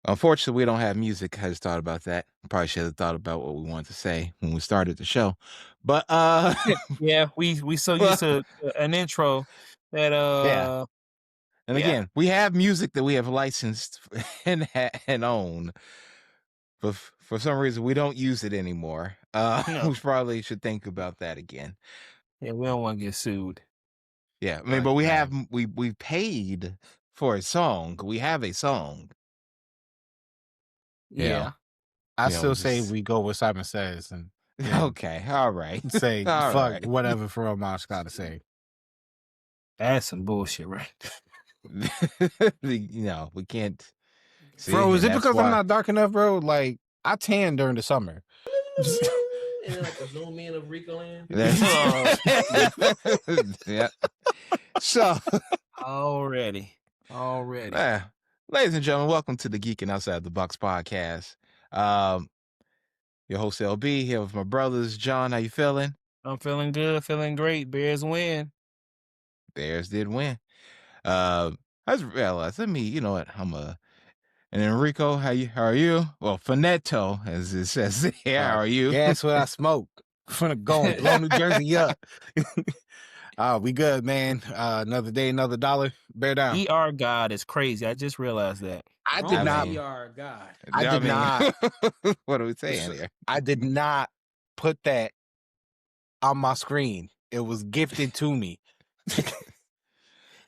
Unfortunately, we don't have music. I just thought about that. Probably should have thought about what we wanted to say when we started the show. But Yeah, we so used to an intro that yeah. And yeah. again, we have music that we have licensed and own. But for some reason, we don't use it anymore. No. We probably should think about that again. Yeah, we don't want to get sued. Yeah, I mean, Right, but we have right. we paid for a song. We have a song. You Yeah. know, I still say just we go with Simon Says and okay, all right, say all fuck right. whatever Pharrell Monch got to say. That's some bullshit, right? We can't see, Bro, is and it that's because I'm why. not dark enough, bro? Like I tan during the summer. And then like a zoom in of Rico Land. Yeah. So, Already. ladies and gentlemen, welcome to the Geeking Outside the Box podcast. Your host LB here with my brothers. John, how you feeling? I'm feeling good, feeling great. Bears win. Bears did win. I just realized. Let me, you know what? And Enrico, how are you? Well, Finetto, as it says here. How are you? Yeah, that's what I smoke. Finna go and blow New Jersey up. We good, man. Another day, another dollar. Bear down. ER God is crazy. I just realized that. I did not. God. I did not. What are we saying here? I did not put that on my screen. It was gifted to me.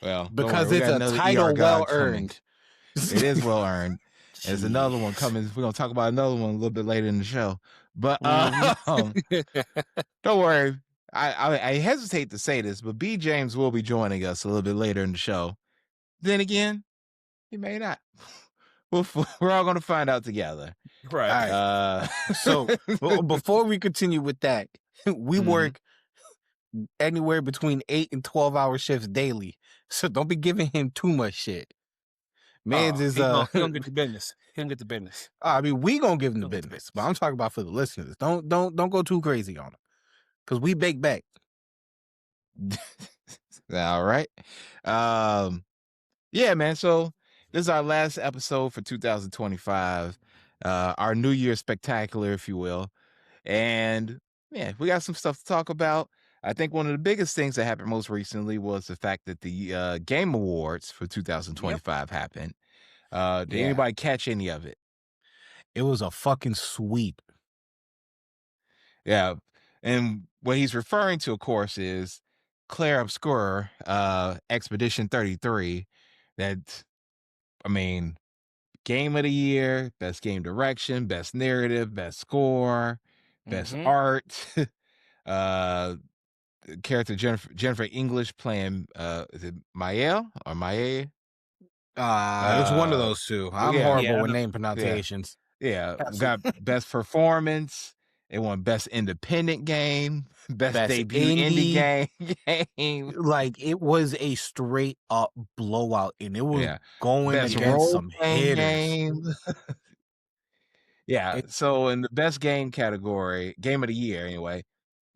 Well, because it's a title well earned. It is well earned. There's another one coming. We're gonna talk about another one a little bit later in the show. But don't worry. I hesitate to say this, but B. James will be joining us a little bit later in the show. Then again, he may not. We're all gonna find out together. Right. All right. So before we continue with that, we work anywhere between 8 and 12-hour shifts daily. So don't be giving him too much shit. Man's is he don't get the business. He don't get the business. I mean, we gonna give him the business, but I'm talking about for the listeners. Don't go too crazy on him, because we bake back. All right. Yeah, man. So this is our last episode for 2025. Our New Year spectacular, if you will. And yeah, we got some stuff to talk about. I think one of the biggest things that happened most recently was the fact that the Game Awards for 2025 happened. Did anybody catch any of it? It was a fucking sweep. Yeah. And what he's referring to, of course, is Claire Obscure, Expedition 33. That, I mean, Game of the Year, Best Game Direction, Best Narrative, Best Score, Best Art. Character Jennifer English playing is it Maelle or Maye? It's one of those two. I'm horrible with name pronunciations. Yeah. Got Best Performance. It won Best Independent Game, Best Debut Indie Game. Like, it was a straight up blowout, and it was going Best against some hitters. Game. Yeah. So in the Best Game category, Game of the Year anyway,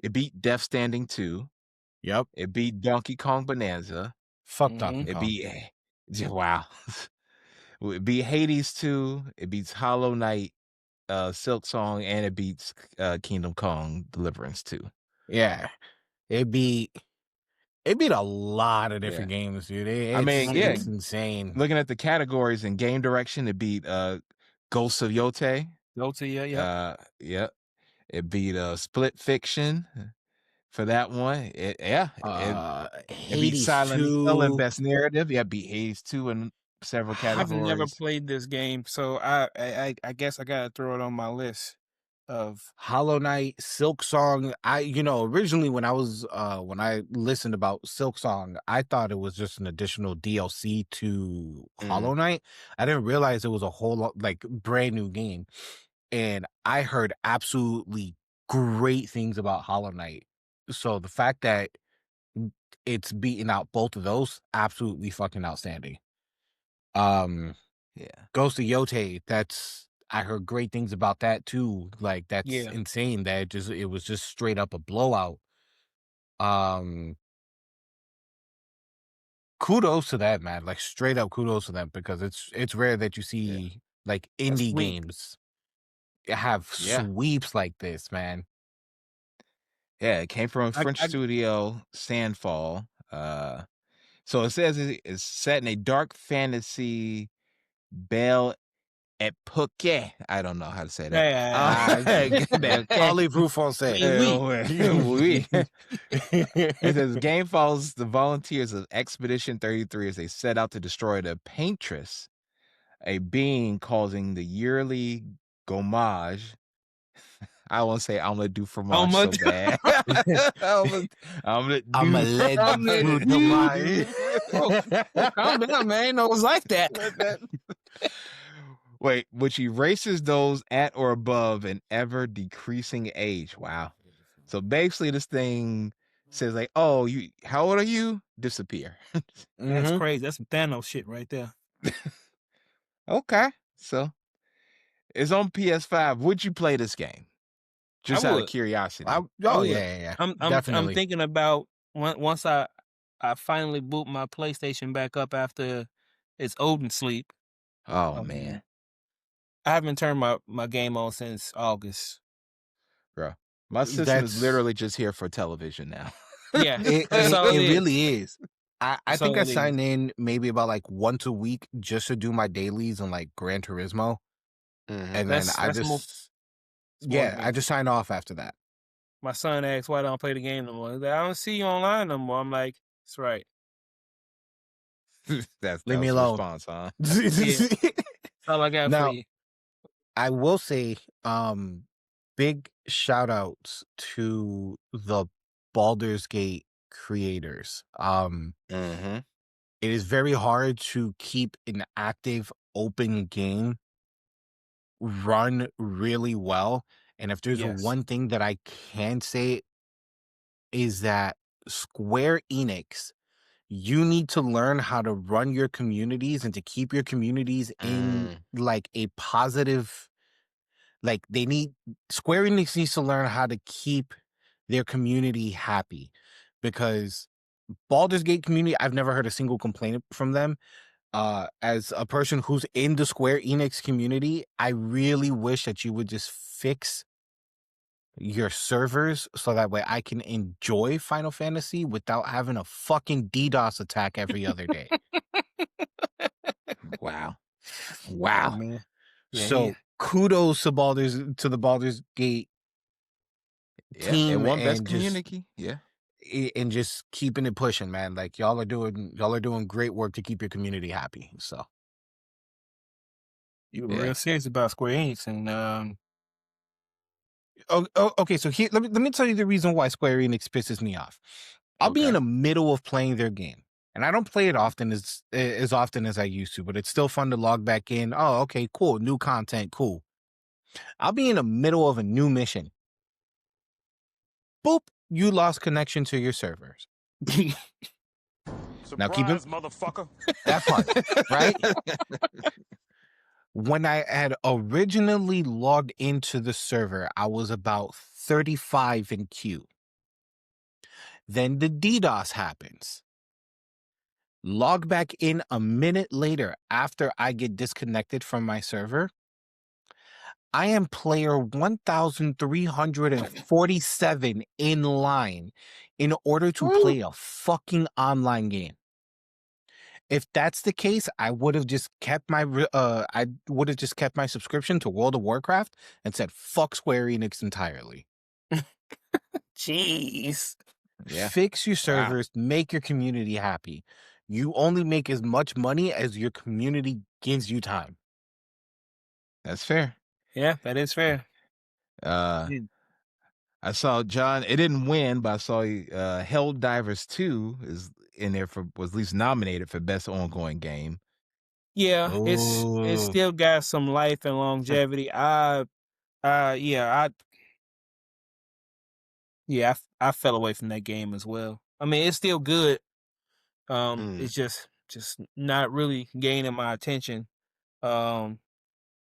it beat Death Stranding 2. Yep. It beat Donkey Kong Bonanza. Fuck Donkey Kong. It beat wow. It beat Hades 2. It beats Hollow Knight, Silk Song, and it beats Kingdom Come Deliverance 2. Yeah. It beat a lot of different games, dude. It's insane. Looking at the categories in game direction, it beat Ghosts of Yote. Yep. It beat Split Fiction for that one. It beat Silent Hill in Best Narrative. Yeah, beat Hades 2 in several categories. I've never played this game, so I guess I gotta throw it on my list of Hollow Knight, Silk Song. Originally when I was when I listened about Silk Song, I thought it was just an additional DLC to Hollow Knight. I didn't realize it was a whole lot, like, brand new game. And I heard absolutely great things about Hollow Knight. So the fact that it's beating out both of those, absolutely fucking outstanding. Ghost of Yote, I heard great things about that too. Like, that's insane. That it was just straight up a blowout. Kudos to that, man. Like, straight up kudos to them, because it's rare that you see Like That's indie sweet. games have Yeah. sweeps like this, man. Yeah, it came from a I, French I studio, Sandfall. So it says it's set in a dark fantasy Belle Époque. I don't know how to say that. yeah. Belle Époque. Parlez-vous français? Oui, oui. Oui. It says the game follows the volunteers of Expedition 33 as they set out to destroy the Paintress, a being causing the yearly gommage. I want to say omelet du How fromage so much? bad. Omelet du Omelette Omelette du du- fromage. Calm down, man. No, it's like that. Wait, which erases those at or above an ever decreasing age. Wow. So basically, this thing says like, "Oh, how old are you? Disappear." That's Mhm. crazy. That's some Thanos shit right there. Okay, so it's on PS5. Would you play this game? I Just out of would. curiosity. I Oh would. yeah. I'm Definitely. thinking about once I finally boot my PlayStation back up after it's old and sleep. Oh man, I haven't turned my game on since August. bro, my system is That's literally just here for television now. Yeah, it. that's all It it is. really is. I That's think all I it is. sign in maybe about like once a week just to do my dailies on like Gran Turismo, and then That's I more just smart I than just sign off after that. my son asks why don't I play the game no more. He's like, I don't see you online no more. I'm like, that's right. that Leave me was the alone. response, huh? That's all I got for Now you. I will say, big shout outs to the Baldur's Gate creators. Mm-hmm. It is very hard to keep an active open game run really well. And if there's Yes. one thing that I can say is that Square Enix, you need to learn how to run your communities and to keep your communities in like a positive, like Square Enix needs to learn how to keep their community happy, because Baldur's Gate community, I've never heard a single complaint from them. As a person who's in the Square Enix community, I really wish that you would just fix your servers so that way I can enjoy Final Fantasy without having a fucking DDoS attack every other day. Wow. Yeah, Wow. man. Yeah, So kudos to the Baldur's Gate Yeah, it team won best and community. Yeah. just keeping it pushing, man. Like y'all are doing great work to keep your community happy. So you were Yeah. real serious about Square Enix, and okay, so here let me tell you the reason why Square Enix pisses me off. I'll be in Okay. the middle of playing their game, and I don't play it often as often as I used to, but it's still fun to log back in. Oh, okay, cool, new content, cool. I'll be in the middle of a new mission. Boop, you lost connection to your servers. Now keep it, motherfucker. that part, right? When I had originally logged into the server, I was about 35 in queue. Then the DDoS happens. Log back in a minute later after I get disconnected from my server. I am player 1347 in line in order to play a fucking online game. If that's the case, I would have just kept my subscription to World of Warcraft and said fuck Square Enix entirely. jeez. Yeah. Fix your Wow. servers, make your community happy. You only make as much money as your community gives you time. That's fair. Yeah, that is fair. I saw John. It didn't win, but I saw Helldivers 2 is in there was at least nominated for best ongoing game. Yeah, it's Oh, still got some life and longevity. I fell away from that game as well. I mean, it's still good. It's just not really gaining my attention.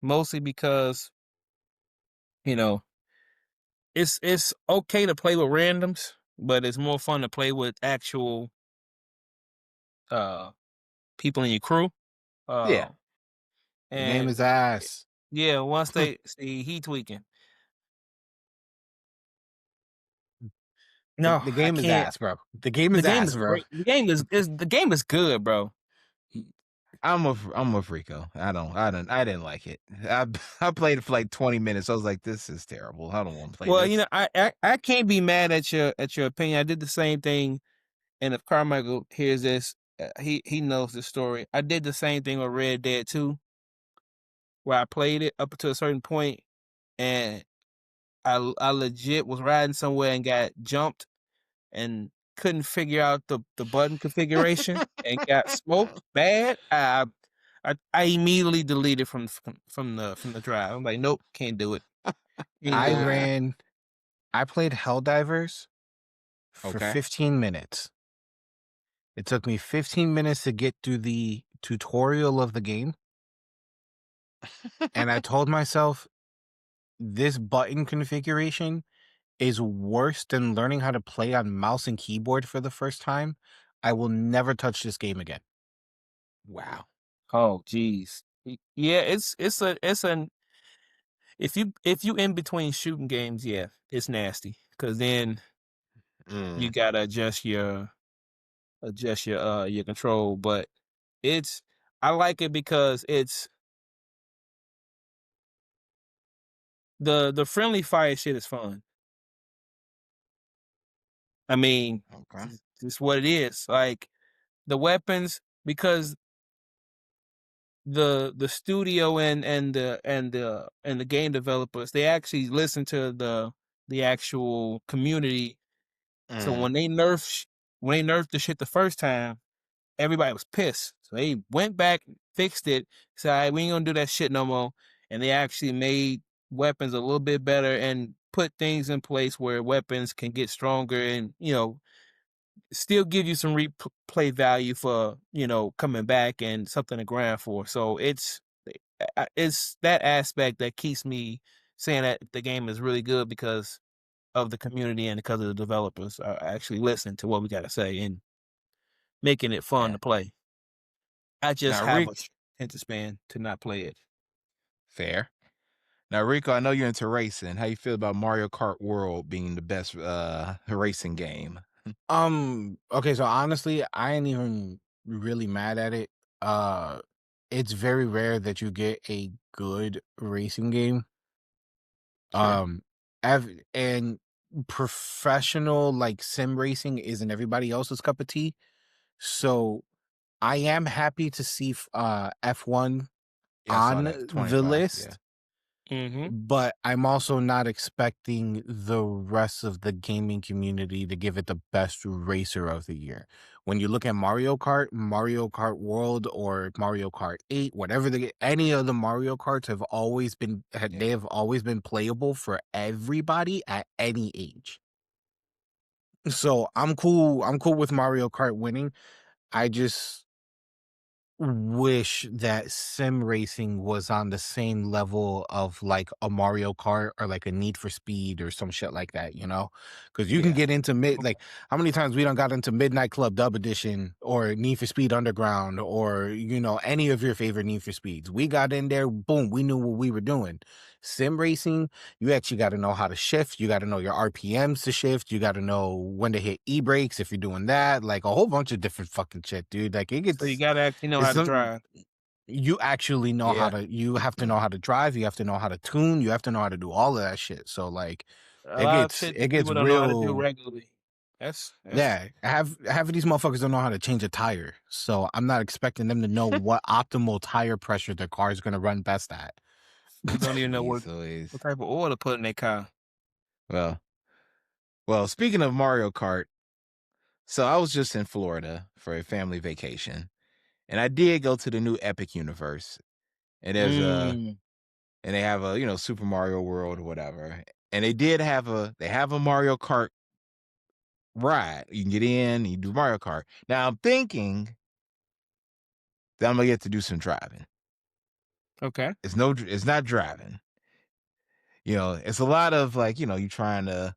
Mostly because, you know, it's okay to play with randoms, but it's more fun to play with actual people in your crew. Yeah. The game And is ass. yeah, once they see he tweaking. The, No, the I game is can't. ass, bro. The game The is game ass, is bro. great. The game is good, bro. I'm with Rico. I didn't like it. I played it for like 20 minutes. I was like, this is terrible. I don't want to play Well, this. I can't be mad at your opinion. I did the same thing, and if Carmichael hears this, he knows the story. I did the same thing with Red Dead 2, where I played it up to a certain point, and I legit was riding somewhere and got jumped and couldn't figure out the button configuration and got smoked bad. I immediately deleted from the drive. I'm like, nope, can't do it. Can't I do it. ran. I played Helldivers for Okay. 15 minutes. It took me 15 minutes to get through the tutorial of the game, and I told myself this button configuration is worse than learning how to play on mouse and keyboard for the first time. I will never touch this game again. Wow. Oh, geez. Yeah, it's an if you in between shooting games, yeah, it's nasty because then you Mm, gotta your control. But it's I like it because it's the friendly fire shit is fun. I mean, okay. it's what it is. Like the weapons because the studio and the game developers they actually listen to the actual community. So Mm, when they nerfed the shit the first time, everybody was pissed. So they went back, fixed it, said, "All right, we ain't gonna do that shit no more." And they actually made weapons a little bit better and put things in place where weapons can get stronger and still give you some replay value for coming back and something to grind for. So it's that aspect that keeps me saying that the game is really good because of the community and because of the developers are actually listening to what we got to say and making it fun yeah. to play. I just Now, have Rick, a attention span to not play it. fair. Now, Rico, I know you're into racing. How you feel about Mario Kart World being the best racing game? Okay, so honestly, I ain't even really mad at it. Uh it's very rare that you get a good racing game. Sure. Um and professional like sim racing isn't everybody else's cup of tea. So I am happy to see F1 Yeah, I saw on that the 25. Yeah. list, Mm-hmm. but I'm also not expecting the rest of the gaming community to give it the best racer of the year. When you look at Mario Kart, Mario Kart World, or Mario Kart 8, whatever any of the Mario Karts have always been, they Yeah. have always been playable for everybody at any age. So I'm cool. I'm cool with Mario Kart winning. I just wish that sim racing was on the same level of like a Mario Kart or like a Need for Speed or some shit like that, because you can Yeah. get into like how many times we done got into Midnight Club Dub Edition or Need for Speed Underground or any of your favorite Need for Speeds. We got in there, boom, we knew what we were doing. Sim racing, you actually got to know how to shift. You got to know your RPMs to shift. You got to know when to hit e brakes if you're doing that. Like a whole bunch of different fucking shit, dude. Like it So you gets gotta actually know it's how to some drive. you actually know how Yeah. to you have to know how to drive, you have to know how to tune, you have to know how to do all of that shit. So like A it lot of gets shit it that gets people don't know how to do real. regularly. That's Yeah, half of these motherfuckers don't know how to change a tire. So I'm not expecting them to know what optimal tire pressure their car is going to run best at. you don't even know Jeez what Louise. type of oil to put in their car. Well, well, speaking of Mario Kart, so I was just in Florida for a family vacation, and I did go to the new Epic Universe, and Mm. and they have a Super Mario World or whatever, and they have a Mario Kart ride. You can get in, you do Mario Kart. Now I'm thinking that I'm gonna get to do some driving. Okay. It's not driving. It's a lot of like you trying to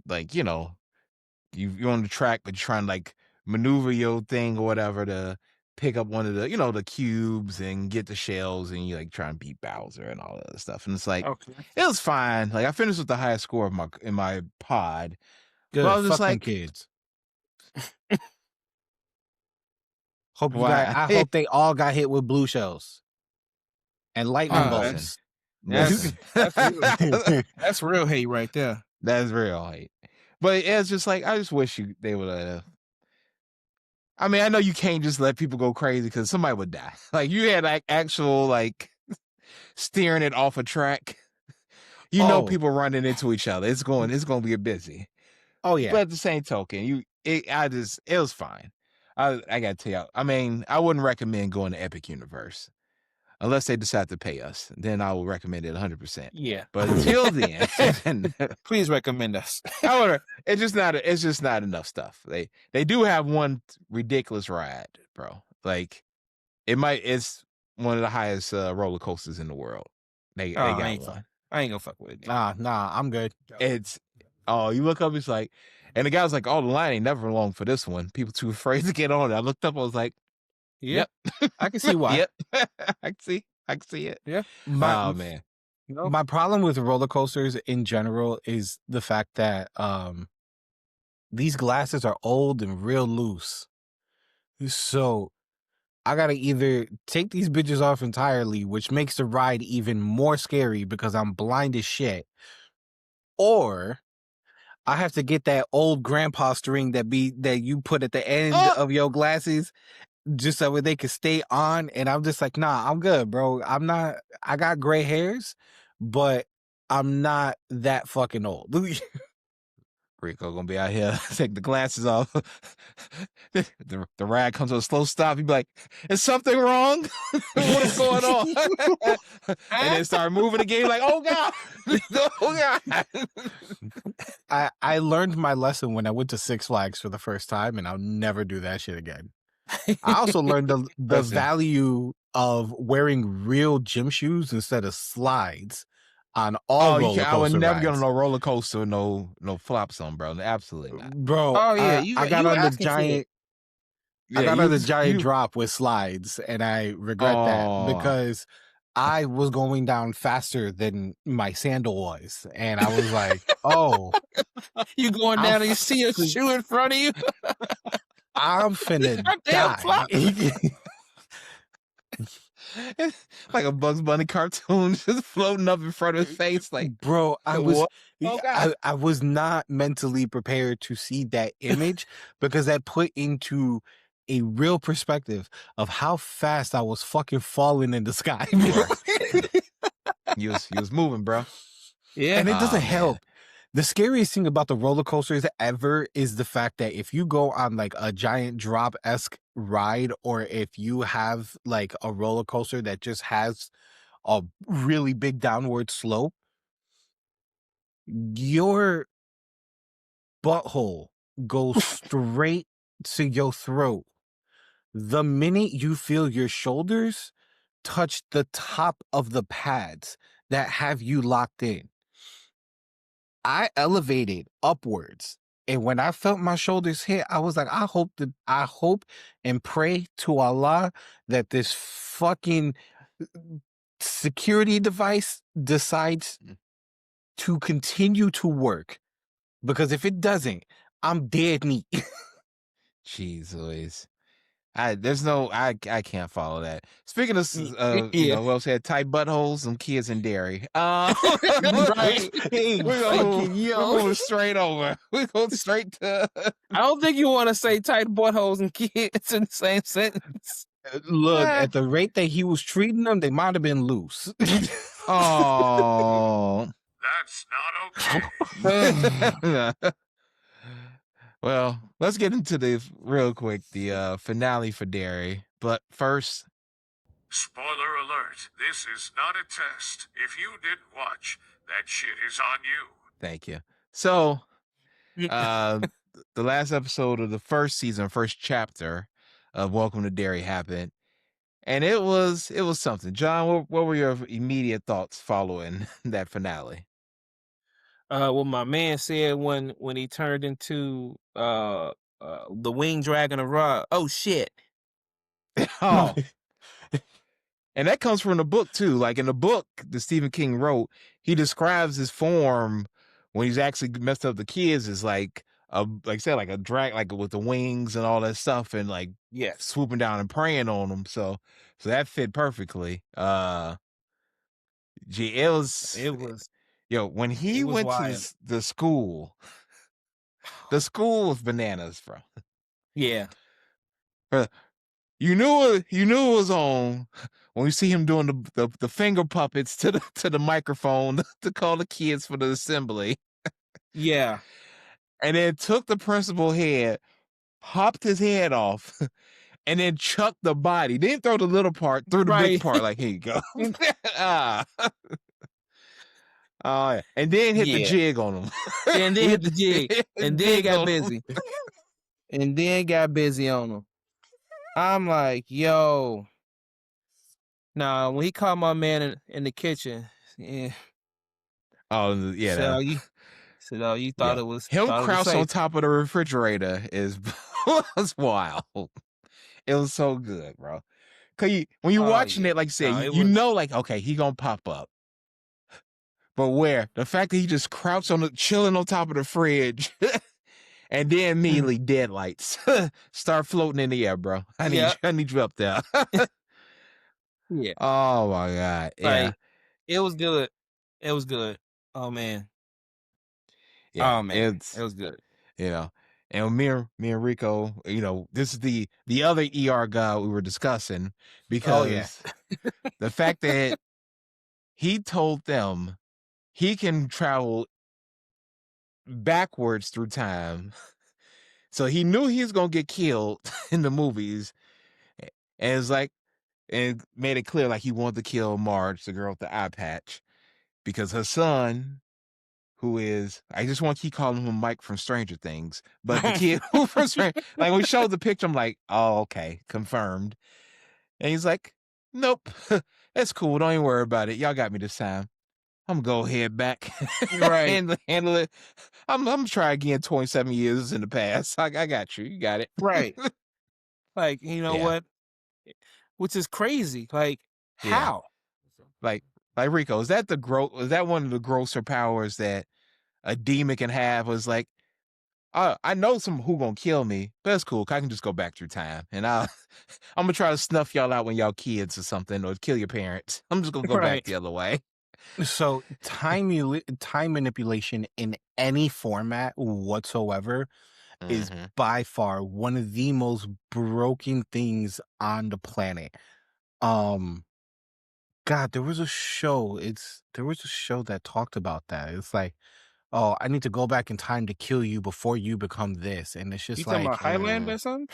like you're on the track, but you're trying to like maneuver your thing or whatever to pick up one of the, the cubes and get the shells, and you like try and beat Bowser and all that other stuff. And it's like, Okay. it was fine. Like I finished with the highest score of my pod. Good. But I was just Fuck them like, kids. why? I hope they all got hit with blue shells and lightning bolts. Listen. That's real hate right there. That's real hate. But it's just like, I just wish they would I mean, I know you can't just let people go crazy because somebody would die. Like you had like actual like steering it off a track. People running into each other. It's going to be busy. Oh yeah. But at the same token, it was fine. I gotta tell you, I mean, I wouldn't recommend going to Epic Universe unless they decide to pay us. Then I will recommend it 100%. Yeah. But until then, please recommend us. It's just not enough stuff. They do have one ridiculous ride, bro. Like it's one of the highest roller coasters in the world. They got one. I ain't gonna fuck with it. Nah, I'm good. You look up, it's like, and the guy was like, the line ain't never long for this one. People too afraid to get on it. I looked up, I was like, yep. I can see why. Yep. I can see it. Yeah. Man. My problem with roller coasters in general is the fact that these glasses are old and real loose. So I gotta either take these bitches off entirely, which makes the ride even more scary because I'm blind as shit, or I have to get that old grandpa string that you put at the end of your glasses just so they can stay on. And I'm just like, nah, I'm good, bro. I got gray hairs, but I'm not that fucking old. Rico gonna be out here, take the glasses off. the ride comes to a slow stop. He'd be like, is something wrong? What is going on? And then start moving again, like, oh God. Oh God. I learned my lesson when I went to Six Flags for the first time, and I'll never do that shit again. I also learned the value of wearing real gym shoes instead of slides on all roller coaster I would never rides. get on no roller coaster, no flops on, bro. Absolutely not, bro. Oh yeah, I got on the giant. I got on the giant drop with slides, and I regret that because I was going down faster than my sandal was, and I was like, "Oh, you going down and you see a shoe in front of you? I'm finna die." Like a Bugs Bunny cartoon just floating up in front of his face, like, bro, I was God. I was not mentally prepared to see that image because that put into a real perspective of how fast I was fucking falling in the sky. You was moving, bro. Yeah, and it doesn't help. The scariest thing about the roller coasters ever is the fact that if you go on like a giant drop-esque ride, or if you have like a roller coaster that just has a really big downward slope, your butthole goes straight to your throat. The minute you feel your shoulders touch the top of the pads that have you locked in, I elevated upwards. And when I felt my shoulders hit, I was like, I hope and pray to Allah that this fucking security device decides to continue to work. Because if it doesn't, I'm dead meat. Jeez Louise. I can't follow that. Speaking of, who else had tight buttholes? Some kids in Derry. Right. We're moving straight over. We're going straight to. I don't think you want to say tight buttholes and kids in the same sentence. Look, at the rate that he was treating them, they might have been loose. Oh. That's not okay. Well, let's get into the real quick, the finale for Derry. But first, spoiler alert, this is not a test. If you didn't watch, that shit is on you. Thank you. So, the last episode of the first season, first chapter of Welcome to Derry happened, and it was something. John, what were your immediate thoughts following that finale? What my man said when he turned into the winged dragon of Ra. Oh shit! Oh, and that comes from the book too. Like in the book that Stephen King wrote, he describes his form when he's actually messed up the kids as like like I said, like a drag, like with the wings and all that stuff, and like Yes. swooping down and preying on them. So that fit perfectly. Gee, it was when he went to wild. the school. The school was bananas, bro. Yeah. You knew it was on when you see him doing the finger puppets to the microphone to call the kids for the assembly. Yeah. And then took the principal head, popped his head off, and then chucked the body. Didn't throw the little part, threw the big part. Like, here you go. Ah. Yeah. And then hit the jig on him. And then hit the jig. And then got busy. And then got busy on him. I'm like, yo. Nah, when he caught my man in the kitchen, yeah. Oh, yeah. So you thought it was him thought it was crouched on safe. top of the refrigerator was wild. It was so good, bro. Cause when you're watching it, like you said, you know, like, okay, he gonna pop up. But where? The fact that he just crouched chilling on top of the fridge and then immediately deadlights start floating in the air, bro. I need you up there. Yeah. Oh my God. Yeah. Like, it was good. It was good. Oh man. Yeah. Oh man. It was good. You know. And me and Rico, this is the other ER guy we were discussing because the fact that he told them he can travel backwards through time. So he knew he was going to get killed in the movies. And it's like, and made it clear like he wanted to kill Marge, the girl with the eye patch, because her son, who is, I just want to keep calling him Mike from Stranger Things, but the kid from Stranger, like when we showed the picture, I'm like, oh, okay, confirmed. And he's like, nope, that's cool. Don't even worry about it. Y'all got me this time. I'm gonna go head back and handle it. I'm gonna try again 27 years in the past. I got you. You got it. Right. Like, you know what? Which is crazy. Like, how? Like Rico, is that one of the grosser powers that a demon can have? Was like, I know who gonna kill me, but that's cool. I can just go back through time, and I'm gonna try to snuff y'all out when y'all kids or something, or kill your parents. I'm just gonna go back the other way. So time manipulation in any format whatsoever is by far one of the most broken things on the planet. God, there was a show that talked about that. It's like, oh, I need to go back in time to kill you before you become this. And it's just You talking about Highlander or something?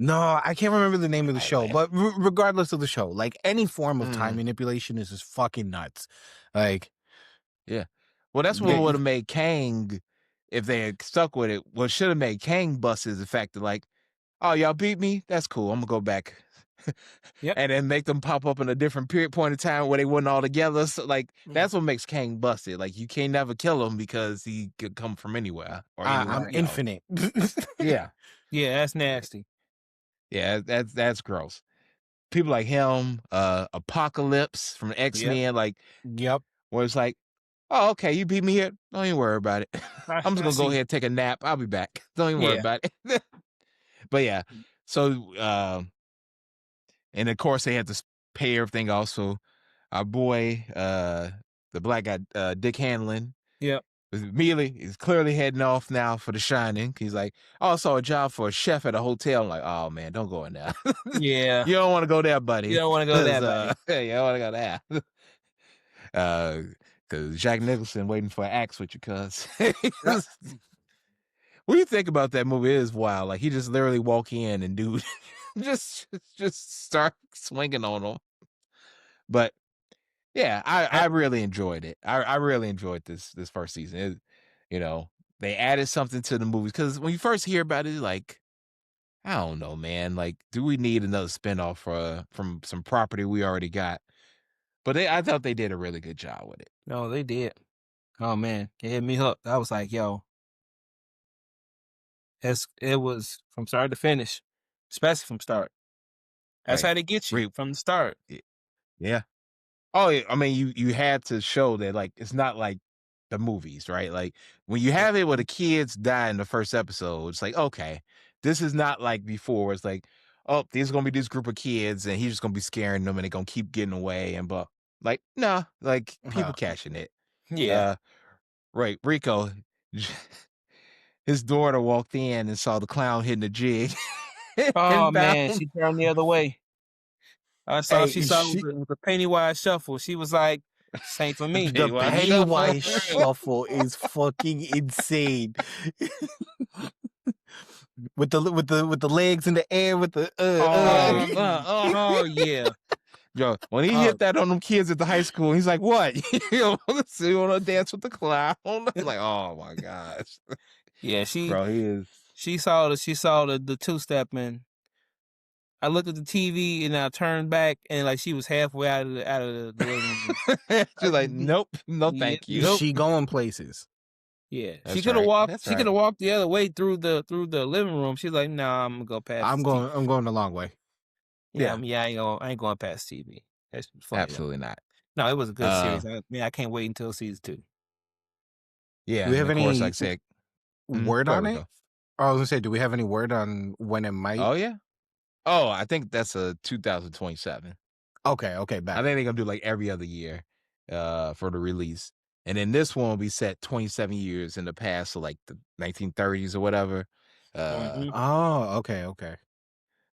No, I can't remember the name of the show, but regardless of the show, like any form of time manipulation is just fucking nuts. Like, yeah. Well, that's what would have made Kang, if they had stuck with it, what should have made Kang bust is the fact that, like, oh, y'all beat me? That's cool. I'm gonna go back. And then make them pop up in a different point of time where they weren't all together. So, like, that's what makes Kang busted. Like, you can't never kill him because he could come from anywhere. Or I'm infinite. Yeah. Yeah, that's nasty. Yeah, that's gross. People like him, Apocalypse from X-Men, like, where it's like, oh, okay, you beat me here. Don't even worry about it. I'm just gonna go ahead and take a nap. I'll be back. Don't even worry about it. But yeah, so and of course they had to pay everything off. So our boy, the black guy, Dick Hanlon, immediately is clearly heading off now for The Shining. He's like, oh, I saw a job for a chef at a hotel. I'm like, oh man, don't go in there. Yeah. You don't want to go there, buddy. You don't want to go there, buddy. Yeah, you don't want to go there. Because Jack Nicholson waiting for an axe with you, cuz. What do you think about that movie? It is wild. Like, he just literally walk in and dude just start swinging on him. But yeah, I really enjoyed it. I really enjoyed this first season. They added something to the movies because when you first hear about it, like, I don't know, man. Like, do we need another spinoff from some property we already got? But I thought they did a really good job with it. No, they did. Oh man, it hit me hooked. I was like, yo, it was from start to finish, especially from start. That's Right. how they get you Re- from the start. yeah. Oh, yeah, I mean, you had to show that like it's not like the movies, right? Like when you have it where the kids die in the first episode, it's like okay, this is not like before. Where it's like, oh, there's gonna be this group of kids, and he's just gonna be scaring them, and they're gonna keep getting away, and but like no, like people catching it. Yeah. Right, Rico, his daughter walked in and saw the clown hitting the jig, Oh and man, bound. she turned the other way. I saw Hey, she saw it with the Pennywise shuffle. She was like, "This ain't for me." the Pennywise shuffle. Pennywise shuffle is fucking insane. with the legs in the air with the Oh yeah. Yo, when he hit that on them kids at the high school, he's like, "What? You want to dance with the clown?" I'm like, "Oh my gosh, Yeah, she bro, he is." saw the two step and I looked at the TV and I turned back and like she was halfway out of the living room. She's like, "Nope, no, Yeah, thank you." nope. She going places. Yeah, she That's could have right. walked. That's She could right. have walked the other way through the living room. She's like, "Nah, I'm gonna go past." I'm going the long way. Yeah, Yeah. I ain't going past TV. That's funny. Absolutely not. No, it was a good Uh, series. I can't wait until season 2. Yeah, Do we and have of course, any like I said, word go on ahead, it? Rico. Oh, I was gonna say, do we have any word on when it might? Oh yeah. Oh, I think that's a 2027. Okay, I back. think they're gonna do like every other year, for the release. And then this one will be set 27 years in the past, so like the 1930s or whatever. Mhm. Oh, okay.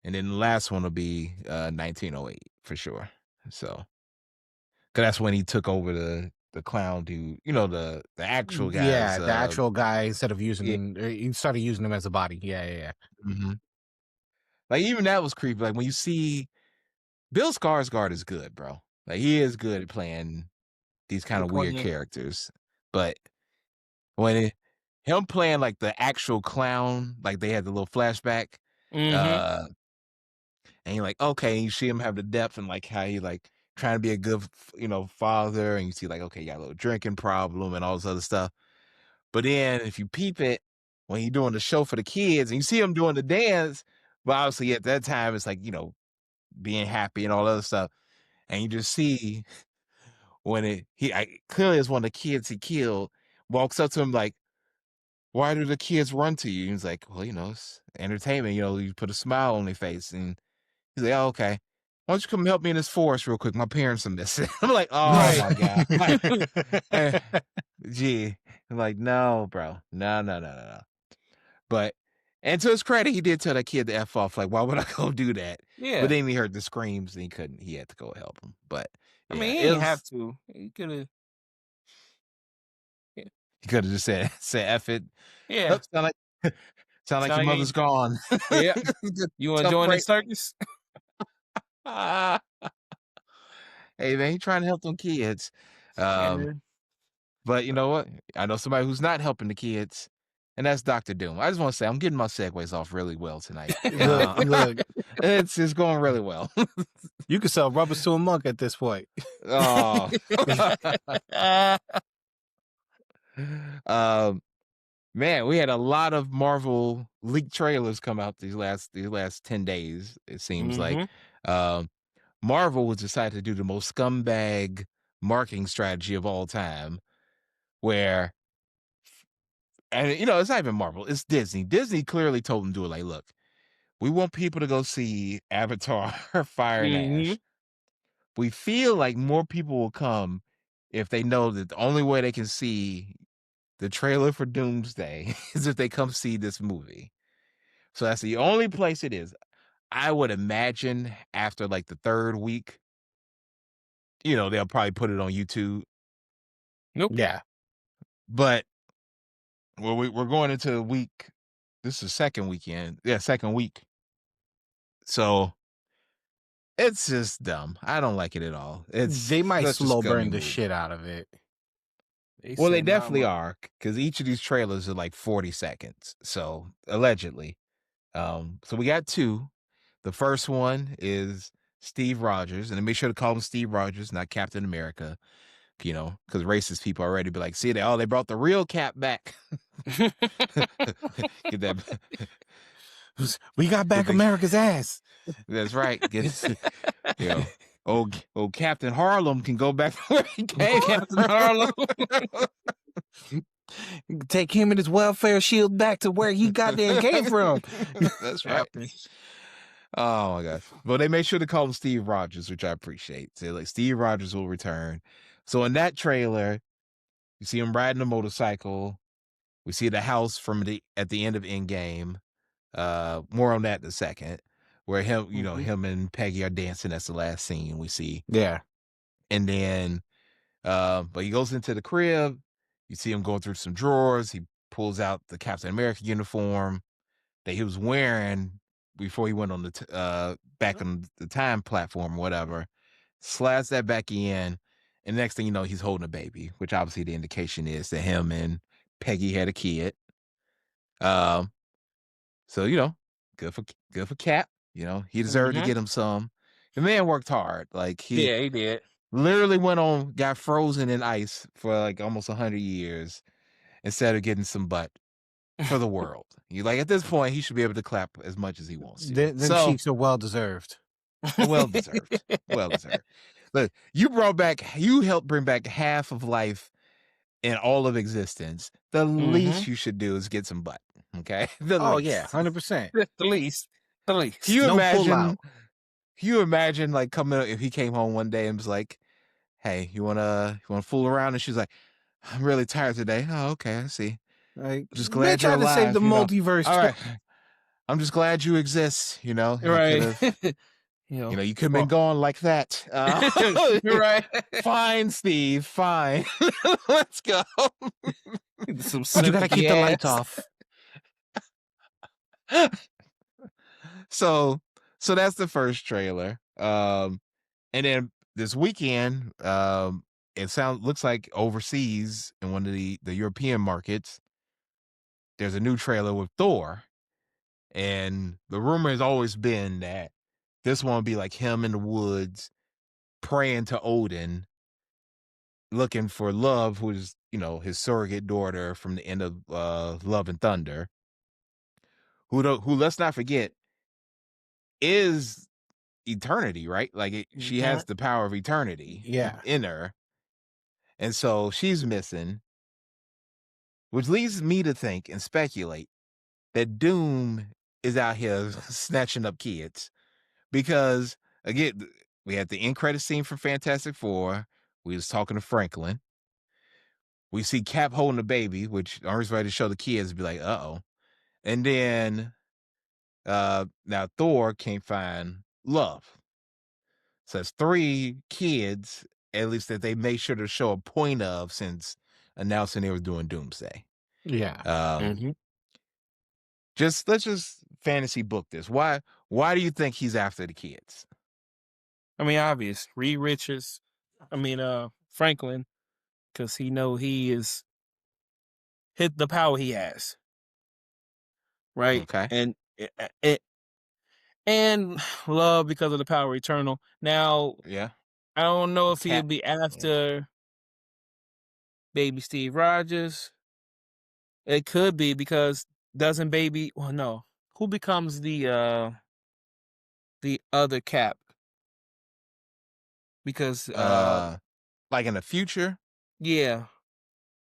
And then the last one will be 1908 for sure. So, cause that's when he took over the clown dude, the actual guys. Yeah, the actual guy instead of Yeah. using, he started using him as a body. Yeah. Mhm. Like even that was creepy. Like when you see Bill Skarsgård is good, bro. Like he is good at playing these kind Good of point. weird Yeah. characters, but when him playing like the actual clown, like they had the little flashback, Mhm. uh, and you're like, okay, you see him have the depth and like how he like trying to be a good, father, and you see like, okay, you got a little drinking problem and all this other stuff. But then if you peep it when you're doing the show for the kids and you see him doing the dance, but obviously at that time it's like, being happy and all other stuff, and you just see when clearly it's one of the kids he killed walks up to him like, why do the kids run to you? And he's like, well, it's entertainment. You put a smile on their face. And he's like, oh, okay. Why don't you come help me in this forest real quick? My parents are missing. I'm like, oh Right. my God. Gee. I'm like, no, bro. No. But, and to his credit, he did tell that kid to F off. Like, why would I go do that? Yeah. But then he heard the screams and he had to go help him. But I yeah, mean, he it didn't was, have to. He could have. he could have just said F it. Yeah. Oops, sound like Sound your like mother's gone. Yeah. You want to Tough join the break. circus? Hey man, he trying to help them kids. Yeah. But you know what? I know somebody who's not helping the kids, and that's Dr. Doom. I just want to say I'm getting my segues off really well tonight. Look, It's going really well. you could sell rubbers to a monk at this point. Oh. Man, we had a lot of Marvel leaked trailers come out these last 10 days, it seems like. Marvel was decided to do the most scumbag marketing strategy of all time, where, and it's not even Marvel, it's Disney. Disney clearly told them to do it like, look, we want people to go see Avatar Fire and Ash. We feel like more people will come if they know that the only way they can see the trailer for Doomsday is if they come see this movie. So that's the only place it is. I would imagine after like the third week, they'll probably put it on YouTube. Nope. Yeah. But we're going into the week. This is second weekend. Yeah, second week. So it's just dumb. I don't like it at all. They might such a slow scummy burn the move. shit out of it. Well, they definitely are, because each of these trailers are like 40 seconds. So allegedly. So we got two. The first one is Steve Rogers, and they make sure to call him Steve Rogers, not Captain America, because racist people already be like, see, they brought the real Cap back. Get that. We got back they- America's ass. That's right. You know, old Captain Harlem can go back to where he came. Captain Harlem. Take him and his welfare shield back to where he goddamn came from. That's right. Captain. Oh my gosh. Well, they made sure to call him Steve Rogers, which I appreciate. So like Steve Rogers will return. So in that trailer, you see him riding a motorcycle. We see the house at the end of Endgame. More on that in a second. Where him and Peggy are dancing. That's the last scene we see. Yeah. And then but he goes into the crib. You see him going through some drawers. He pulls out the Captain America uniform that he was wearing before he went on back on the time platform or whatever. Slides that back in, and next thing you know, he's holding a baby, which obviously the indication is that him and Peggy had a kid. So good for Cap. He deserved to get him some. The man worked hard. Like he did. literally got frozen in ice for like almost 100 years instead of getting some butt for the world. At this point, he should be able to clap as much as he wants to. Them cheeks are well deserved. Well deserved. Well deserved. Look, you helped bring back half of life in all of existence. The least you should do is get some butt. Okay. Oh yeah, 100%. The least. Can you No imagine? pullout. Can you imagine like coming if he came home one day and was like, "Hey, you wanna fool around?" And she's like, "I'm really tired today." Oh, okay, I see. Like, Just glad they you're tried to alive. save the multiverse. All right. I'm just glad you exist. Right. You could have been gone like that. Right. Fine, Steve. Fine. Let's go. But you gotta keep the lights off. So that's the first trailer. And then this weekend, looks like overseas in one of the European markets, there's a new trailer with Thor. And the rumor has always been that this one will be like him in the woods praying to Odin, looking for Love, who's, his surrogate daughter from the end of Love and Thunder, who let's not forget is eternity, right? Like she has the power of eternity in her. And so she's missing, which leads me to think and speculate that Doom is out here snatching up kids. Because again, we had the end credit scene from Fantastic Four. We was talking to Franklin. We see Cap holding a baby, which I was ready to show the kids be like, uh-oh. And then now Thor can't find Love. So it's 3 kids, at least that they made sure to show a point of since announcing they were doing Doomsday. Yeah. Let's just fantasy book this. Why do you think he's after the kids? I mean, obvious. Reed Richards. Franklin, because he is hit the power he has. Right? Okay. And Love because of the power eternal. Now, yeah, I don't know if he'll be after baby Steve Rogers. It could be because doesn't baby no. Who becomes the other Cap? Because like in the future? Yeah.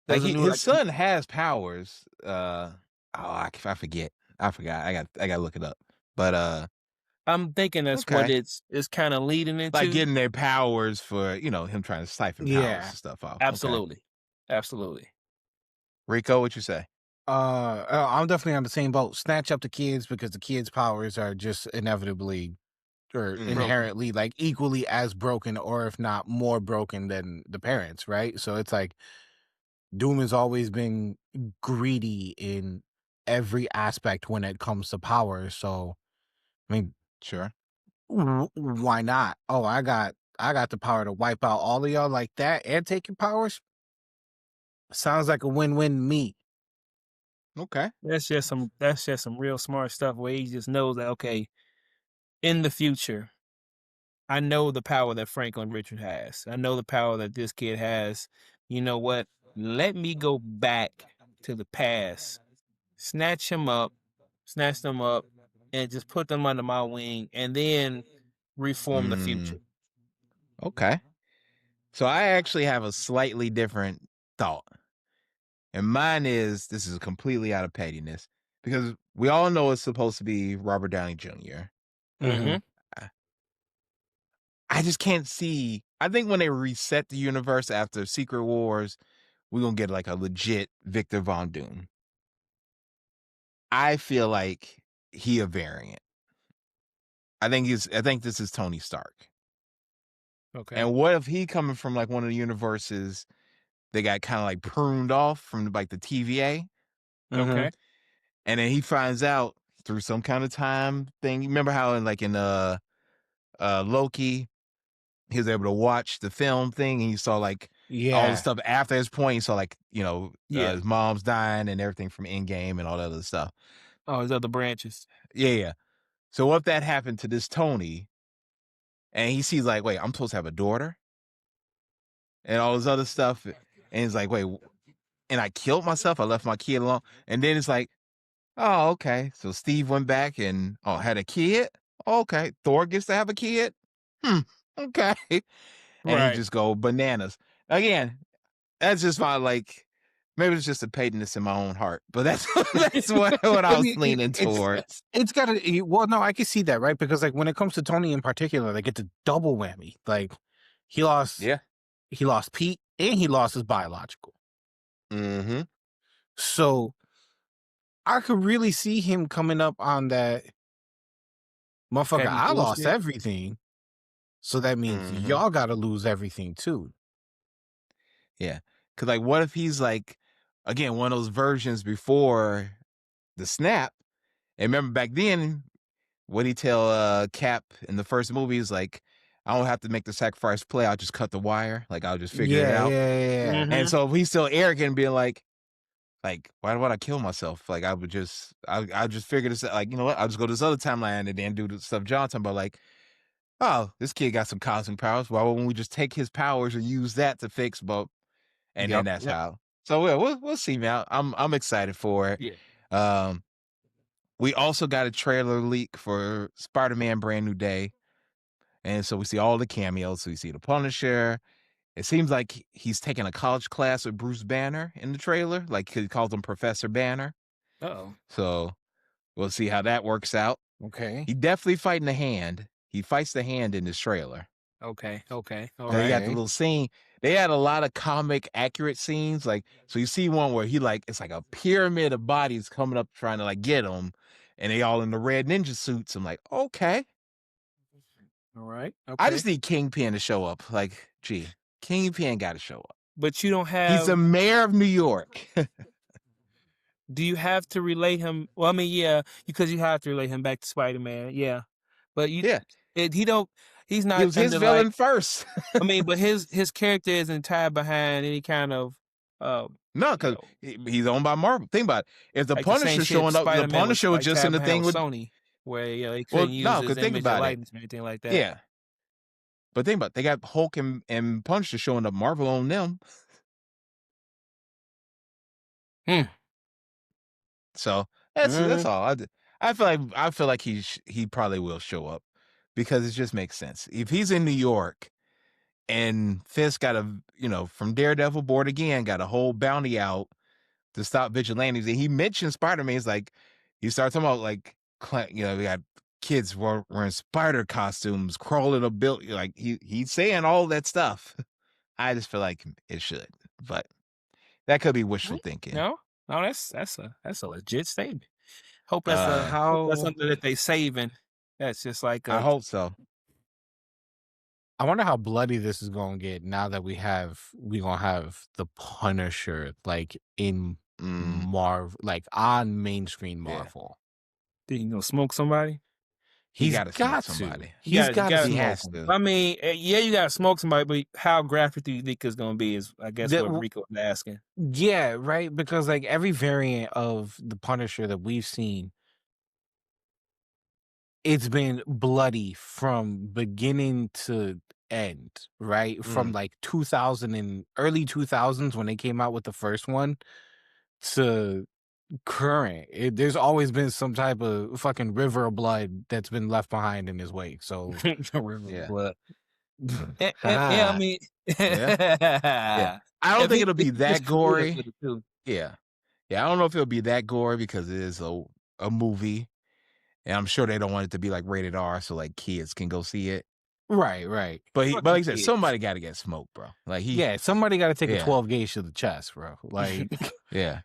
Like his son has powers. I forget. I forgot. I got to look it up. But I'm thinking that's what it's kind of leading into. Like getting their powers for, him trying to siphon powers and stuff out. Absolutely. Okay. Absolutely. Rico, what you say? I'm definitely on the same boat. Snatch up the kids because the kids' powers are just inevitably or inherently like equally as broken, or if not more broken than the parents, right? So it's like Doom has always been greedy in every aspect when it comes to power. So, I mean, sure, why not? Oh, I got the power to wipe out all of y'all like that and take your powers. Sounds like a win-win to me. Okay, that's just some real smart stuff where he just knows that in the future, I know the power that Franklin Richard has. I know the power that this kid has. You know what? Let me go back to the past, snatch them up, and just put them under my wing, and then reform the future. Okay. So I actually have a slightly different thought. And mine is this is completely out of pettiness because we all know it's supposed to be Robert Downey Jr. Mm-hmm. I I just can't see. I think when they reset the universe after Secret Wars, we're going to get like a legit Victor Von Doom. I feel like he a variant. I think this is Tony Stark. Okay. And what if he coming from like one of the universes that got kind of like pruned off from like the TVA? Okay. And then he finds out through some kind of time thing. You remember how in Loki, he was able to watch the film thing and you saw like all the stuff after his point. You saw like, Yeah. his mom's dying and everything from Endgame and all that other stuff. Oh, his other branches. Yeah. So what if that happened to this Tony and he sees like, wait, I'm supposed to have a daughter and all this other stuff. And he's like, wait, and I killed myself. I left my kid alone. And then it's like, oh, okay. So Steve went back and had a kid. Okay. Thor gets to have a kid. Okay. And he Right. just go bananas. Again, that's just my maybe it's just a pettiness in my own heart. But that's what I was leaning towards. It's got to. Well, no, I can see that, right? Because like when it comes to Tony in particular, like it's a double whammy. Like he lost Pete and he lost his biological. Mm-hmm. So I could really see him coming up on that motherfucker. Petty I lost bullshit. everything. So that means y'all got to lose everything too. Yeah. Cause like what if he's like, again, one of those versions before the snap? And remember back then, what he tell Cap in the first movie is like, I don't have to make the sacrifice play. I'll just cut the wire. Like I'll just figure it out. Yeah. And so if he's still arrogant, being like, why would I kill myself? Like I just figure this out. Like, you know what? I'll just go to this other timeline and then do the stuff John's talking about. Like, oh, this kid got some cosmic powers. Why wouldn't we just take his powers and use that to fix Bob? And then that's how. So we'll see, man. I'm excited for it. Yeah. We also got a trailer leak for Spider-Man Brand New Day. And so we see all the cameos. So we see the Punisher. It seems like he's taking a college class with Bruce Banner in the trailer. Like he calls him Professor Banner. Uh-oh. So we'll see how that works out. Okay. He definitely fighting the Hand. He fights the Hand in this trailer. Okay. All They right. got the little scene. They had a lot of comic accurate scenes. Like, so you see one where it's like a pyramid of bodies coming up trying to like get him. And they all in the red ninja suits. I'm like, okay. All right. Okay. I just need Kingpin to show up. Like, gee, Kingpin got to show up. But you don't have. He's the mayor of New York. Do you have to relate him? Well, I mean, yeah, because you have to relate him back to Spider-Man. Yeah, but he don't. He's not. He was his villain first. I mean, but his character isn't tied behind any kind of. No, because he's owned by Marvel. Think about it. If the like Punisher showing up, the Punisher was just in the thing with Sony, where they couldn't use his image or likeness or anything like that. Yeah, but think about it. They got Hulk and Punisher showing up. Marvel on them. So that's all. I feel like he probably will show up because it just makes sense. If he's in New York and Fisk got from Daredevil Board Again, got a whole bounty out to stop vigilantes, and he mentioned Spider-Man. He's like, he started talking about like, we got kids wearing spider costumes, crawling a building. Like he's saying all that stuff. I just feel like it should, but that could be wishful thinking. No, that's a legit statement. Hope that's something that they saving. That's just like I hope so. I wonder how bloody this is gonna get now that we gonna have the Punisher like in Marvel, like on mainstream Marvel. Think you gonna smoke somebody? He's got to got smoke somebody. He's got to. He has to. I mean, yeah, you got to smoke somebody, but how graphic do you think it's gonna be? Is I guess what Rico was asking. Yeah, right. Because like every variant of the Punisher that we've seen, it's been bloody from beginning to end, right? From like 2000 and early 2000s when they came out with the first one to current. There's always been some type of fucking river of blood that's been left behind in his wake. So, Yeah. Blood. Yeah, I haha. mean, Yeah. I don't think it'll be if he that gets creative gory. with it too. Yeah. Yeah, I don't know if it'll be that gory because it is a movie, and I'm sure they don't want it to be like rated R, so like kids can go see it. Right. But Fucking like I said, kids. somebody got to get smoked, bro. Like Yeah, somebody got to take a Yeah. 12 gauge to the chest, bro. Like, yeah.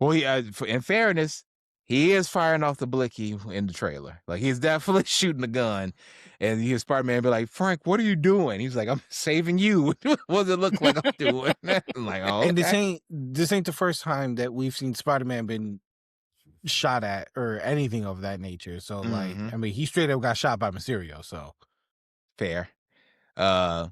Well, in fairness, he is firing off the blicky in the trailer. Like he's definitely shooting the gun, and his Spider-Man be like, "Frank, what are you doing?" He's like, "I'm saving you." What does it look like I'm doing? I'm like, oh, and okay. this ain't the first time that we've seen Spider-Man been shot at or anything of that nature. So, like, Mhm. I mean, he straight up got shot by Mysterio. So, Fair. And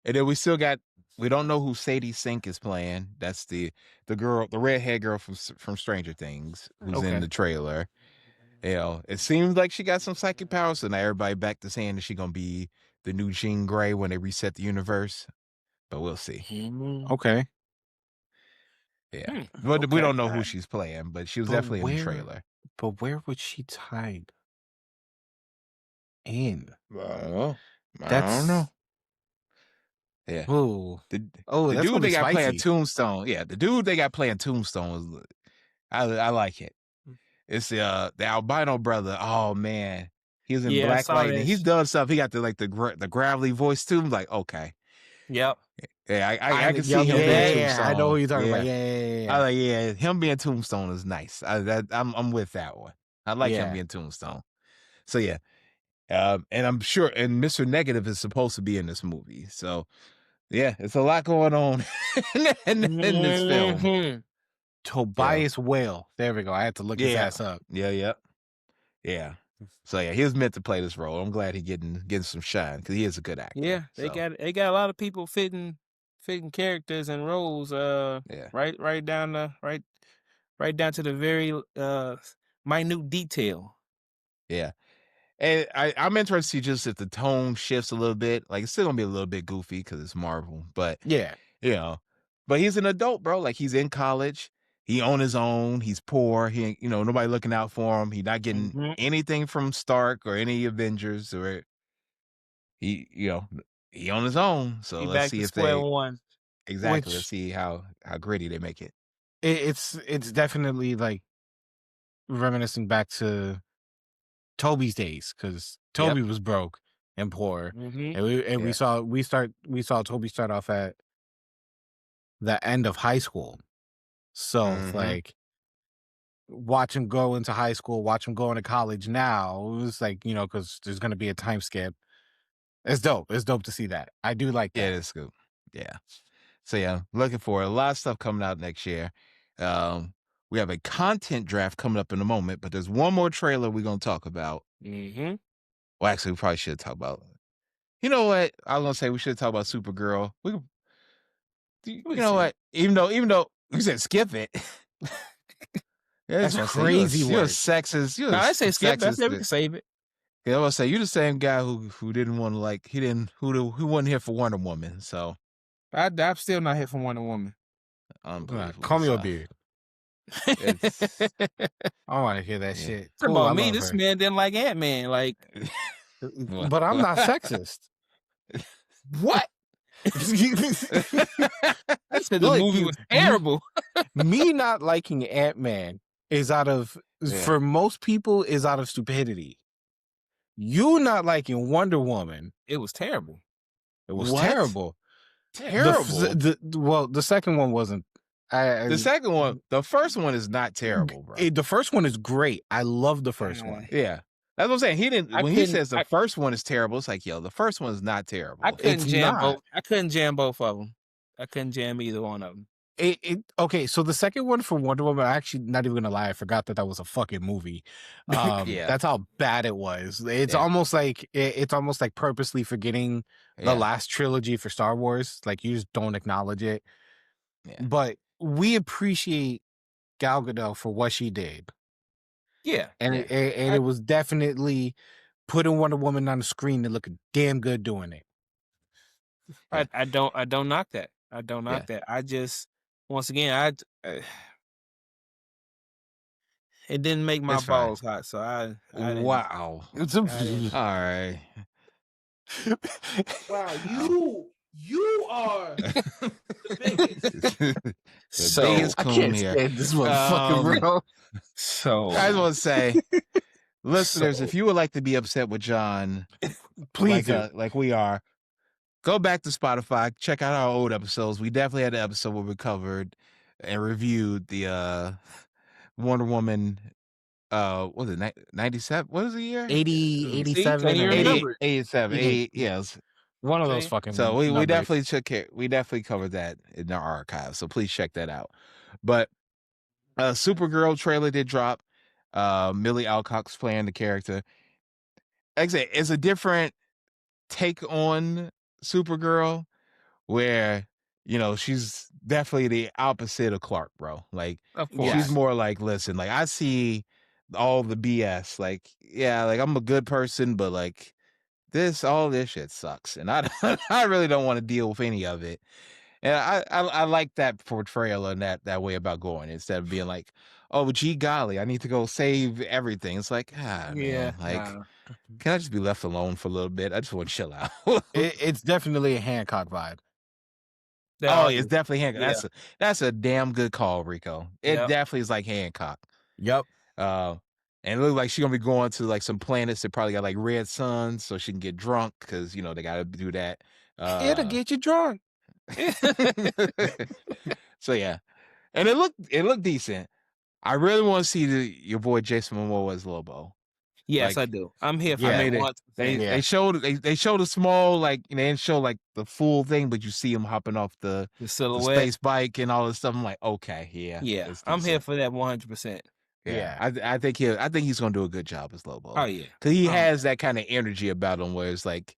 then we don't know who Sadie Sink is playing. That's the girl, the redhead girl from Stranger Things, who's in Okay. the trailer. You know, it seems like she got some psychic powers, so now everybody back to saying that she's gonna be the new Jean Grey when they reset the universe. But we'll see. Okay. Yeah, but we Okay. don't know who she's playing, but she was But definitely in the where- trailer. But where would she tied in? I That's don't know. Yeah, Oh, the that's gonna dude be they got playing spicy. Tombstone. Yeah, the dude they got playing Tombstone is, I like it. It's the albino brother. Oh man, he was in Yeah, I Black saw Lightning. this. He's done stuff. He got the gravelly voice too. I'm like, okay, Yep. yeah, I can see him yeah, being yeah, Tombstone. I know who you're talking about. Yeah. Yeah. I like, yeah, him being Tombstone is nice. I'm with that one. I like him Yeah. being Tombstone. So yeah, and I'm sure, and Mr. Negative is supposed to be in this movie. So yeah, it's a lot going on in this film. Mhm. Tobias Whale. There we go. I had to look his Yeah, ass up. yeah. So yeah, he was meant to play this role. I'm glad he getting some shine because he is a good actor. Yeah, they So, got a lot of people fitting characters and roles. yeah. Right down to the very minute detail. Yeah. And I'm interested to see just if the tone shifts a little bit. Like it's still gonna be a little bit goofy because it's Marvel, but Yeah. you know, but he's an adult, bro. Like he's in college. He on his own. He's poor. He ain't, nobody looking out for him. He's not getting Mhm. anything from Stark or any Avengers or he on his own. So He let's back see to if square they one. exactly. Which- Let's see how gritty they make it. It's definitely like reminiscing back to Toby's days because Toby was broke and poor, Mhm. and we saw Toby start off at the end of high school. So it's Mhm. like watch him go into high school, watch him go into college now. It was like, because there's gonna be a time skip. It's dope. It's dope to see that. I do like Yeah, that. that's good. Yeah. So yeah, looking for a lot of stuff coming out next year. We have a content draft coming up in a moment, but there's one more trailer we're gonna talk about. Mhm. Well, actually, we probably should talk about. You know what? I was gonna say we should talk about Supergirl. You know what? Even though you said skip it. That's You're crazy You're a work. sexist. You're No, I say skip. I sexist. said we can save it. Yeah, I was say you're the same guy who didn't want to who wasn't here for Wonder Woman. So I'm still not here for Wonder Woman. unbelievable. Call me your So, beard. it's I want to hear that Yeah. shit. Come Cool, I on, me. love This her. man didn't like Ant-Man. Like, But I'm not sexist. what? I said the Look, movie was terrible. Me not liking Ant-Man is for most people is out of stupidity. You not liking Wonder Woman, It was terrible. it was What? terrible. terrible. The second one wasn't. The second one, the first one is not terrible, bro. The first one is great. I love the first one. Yeah. That's what I'm saying. He didn't I when he couldn't- says the I- first one is terrible, it's like, yo, the first one is not terrible. I couldn't It's jam not. both. I couldn't jam both of them. I couldn't jam either one of them. Okay, so the second one for Wonder Woman, I actually not even gonna lie, I forgot that was a fucking movie. Yeah. That's how bad it was. It's Yeah. almost like it's almost like purposely forgetting the Yeah. last trilogy for Star Wars. Like you just don't acknowledge it. Yeah. But we appreciate Gal Gadot for what she did, Yeah. and Yeah. it was definitely putting Wonder Woman on the screen and looking damn good doing it. Yeah. I don't knock that. I don't knock that. I just once again it didn't make my It's fine. balls hot, so I didn't. Wow. I didn't. All right. Wow, you are the biggest. The So biggest I coon can't here. stand this motherfucker, bro. so I just want to say, listeners, So- if you would like to be upset with John, Please do. like we are, go back to Spotify, check out our old episodes. We definitely had an episode where we covered and reviewed the Wonder Woman. What was it 97? What is the year? 80, See, 87, can you and remember? 87. 88. Yes. One of those See? fucking. So we numbers. definitely took care. We definitely covered that in our archive. So please check that out. But Supergirl trailer did drop. Millie Alcock's playing the character. Like I say, it's a different take on Supergirl, where she's definitely the opposite of Clark, bro. Like Of course. she's more like, listen, like I see all the BS. Like, yeah, like I'm a good person, but like all this shit sucks, and I I really don't want to deal with any of it. And I like that portrayal and that way about going, instead of being like, oh gee golly, I need to go save everything. It's like, Yeah, man, like nah. can I just be left alone for a little bit? I just want to chill out. It's definitely a Hancock vibe. Oh, it's definitely Hancock. Yeah. That's a damn good call, Rico. It Yep. definitely is like Hancock. Yep. And it looks like she's gonna be going to like some planets that probably got like red suns, so she can get drunk, because they gotta do that. It'll get you drunk. So yeah, and it looked decent. I really want to see your boy Jason Momoa as Lobo. Yes, Like, I do. I'm here for yeah, that. I mean, 100%. Yeah. they showed a small, like, they didn't show like the full thing, but you see him hopping off the The silhouette. space bike and all this stuff. I'm like, okay, yeah, Yeah, it's I'm here decent. for that 100%. Yeah, I think he's gonna do a good job as Lobo. Oh yeah, because he has that kind of energy about him, where it's like,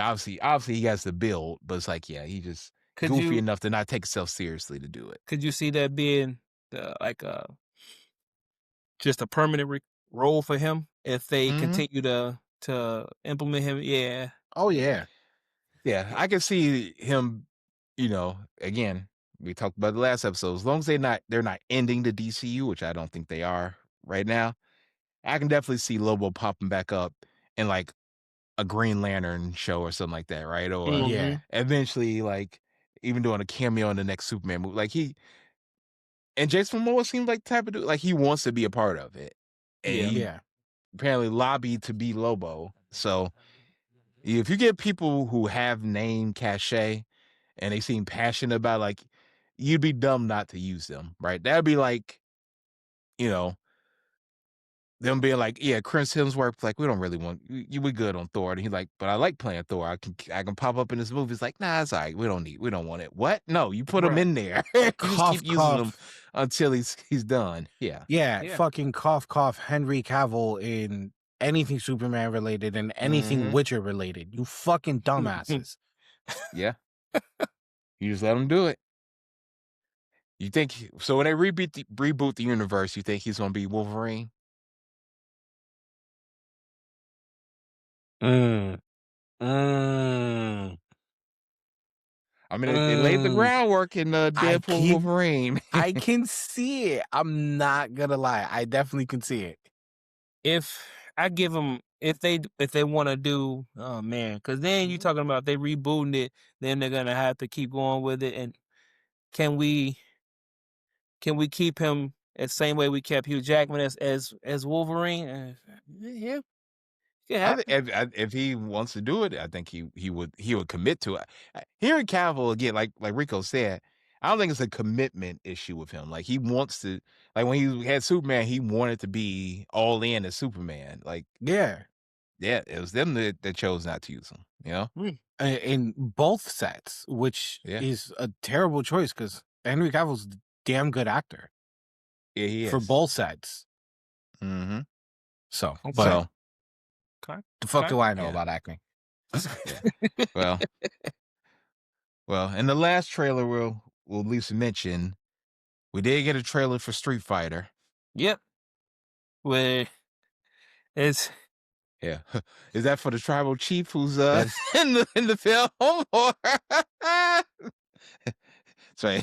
obviously he has to build, but it's like, yeah, he just Could goofy you enough to not take himself seriously to do it. could you see that being just a permanent role for him if they Mhm. continue to implement him? Yeah, Oh yeah. Yeah, I can see him. Again, we talked about the last episode. As long as they're not ending the DCU, which I don't think they are right now, I can definitely see Lobo popping back up in like a Green Lantern show or something like that, right? Or Mhm. Yeah. eventually, like, even doing a cameo in the next Superman movie. Like and Jason Momoa seems like the type of dude, like he wants to be a part of it, and Yeah. he Yeah. apparently lobbied to be Lobo. So if you get people who have name cachet and they seem passionate about, like, you'd be dumb not to use them, right? That'd be like, them being like, yeah, Chris Hemsworth, like, we don't really want you. We good on Thor, and he's like, but I like playing Thor. I can pop up in this movie. It's like, nah, it's all right. We don't want it. What? No, you put him Right. in there. You just Cough, keep using him cough. until he's done. Yeah. Yeah, Yeah. fucking cough Henry Cavill in anything Superman related and anything Mhm. Witcher related. You fucking dumbasses. Yeah. You just let him do it. You think so? When they reboot the universe, you think he's gonna be Wolverine? Mm. I mean, they laid the groundwork in Deadpool keep- Wolverine. I can see it. I'm not gonna lie. I definitely can see it. If I give them, if they want to do, oh man, because then you talking about they rebooting it, then they're gonna have to keep going with it. And can we keep him the same way we kept Hugh Jackman as Wolverine? Yeah, yeah. If he wants to do it, I think he would commit to it. Hearing Cavill again, like Rico said, I don't think it's a commitment issue with him. Like, he wants to, like, when he had Superman, he wanted to be all in as Superman. Like, Yeah. yeah, it was them that chose not to use him. In both sets, which Yeah. is a terrible choice because Henry Cavill's a damn good actor Yeah, he is for both sets. Mm-hmm. So, Okay. but So, Okay. the fuck okay. do I know Yeah. about acting? well, in the last trailer we'll at least mention, we did get a trailer for Street Fighter. Yep. Where it's Yeah, is that for the tribal chief who's That's- in the film? Or sorry,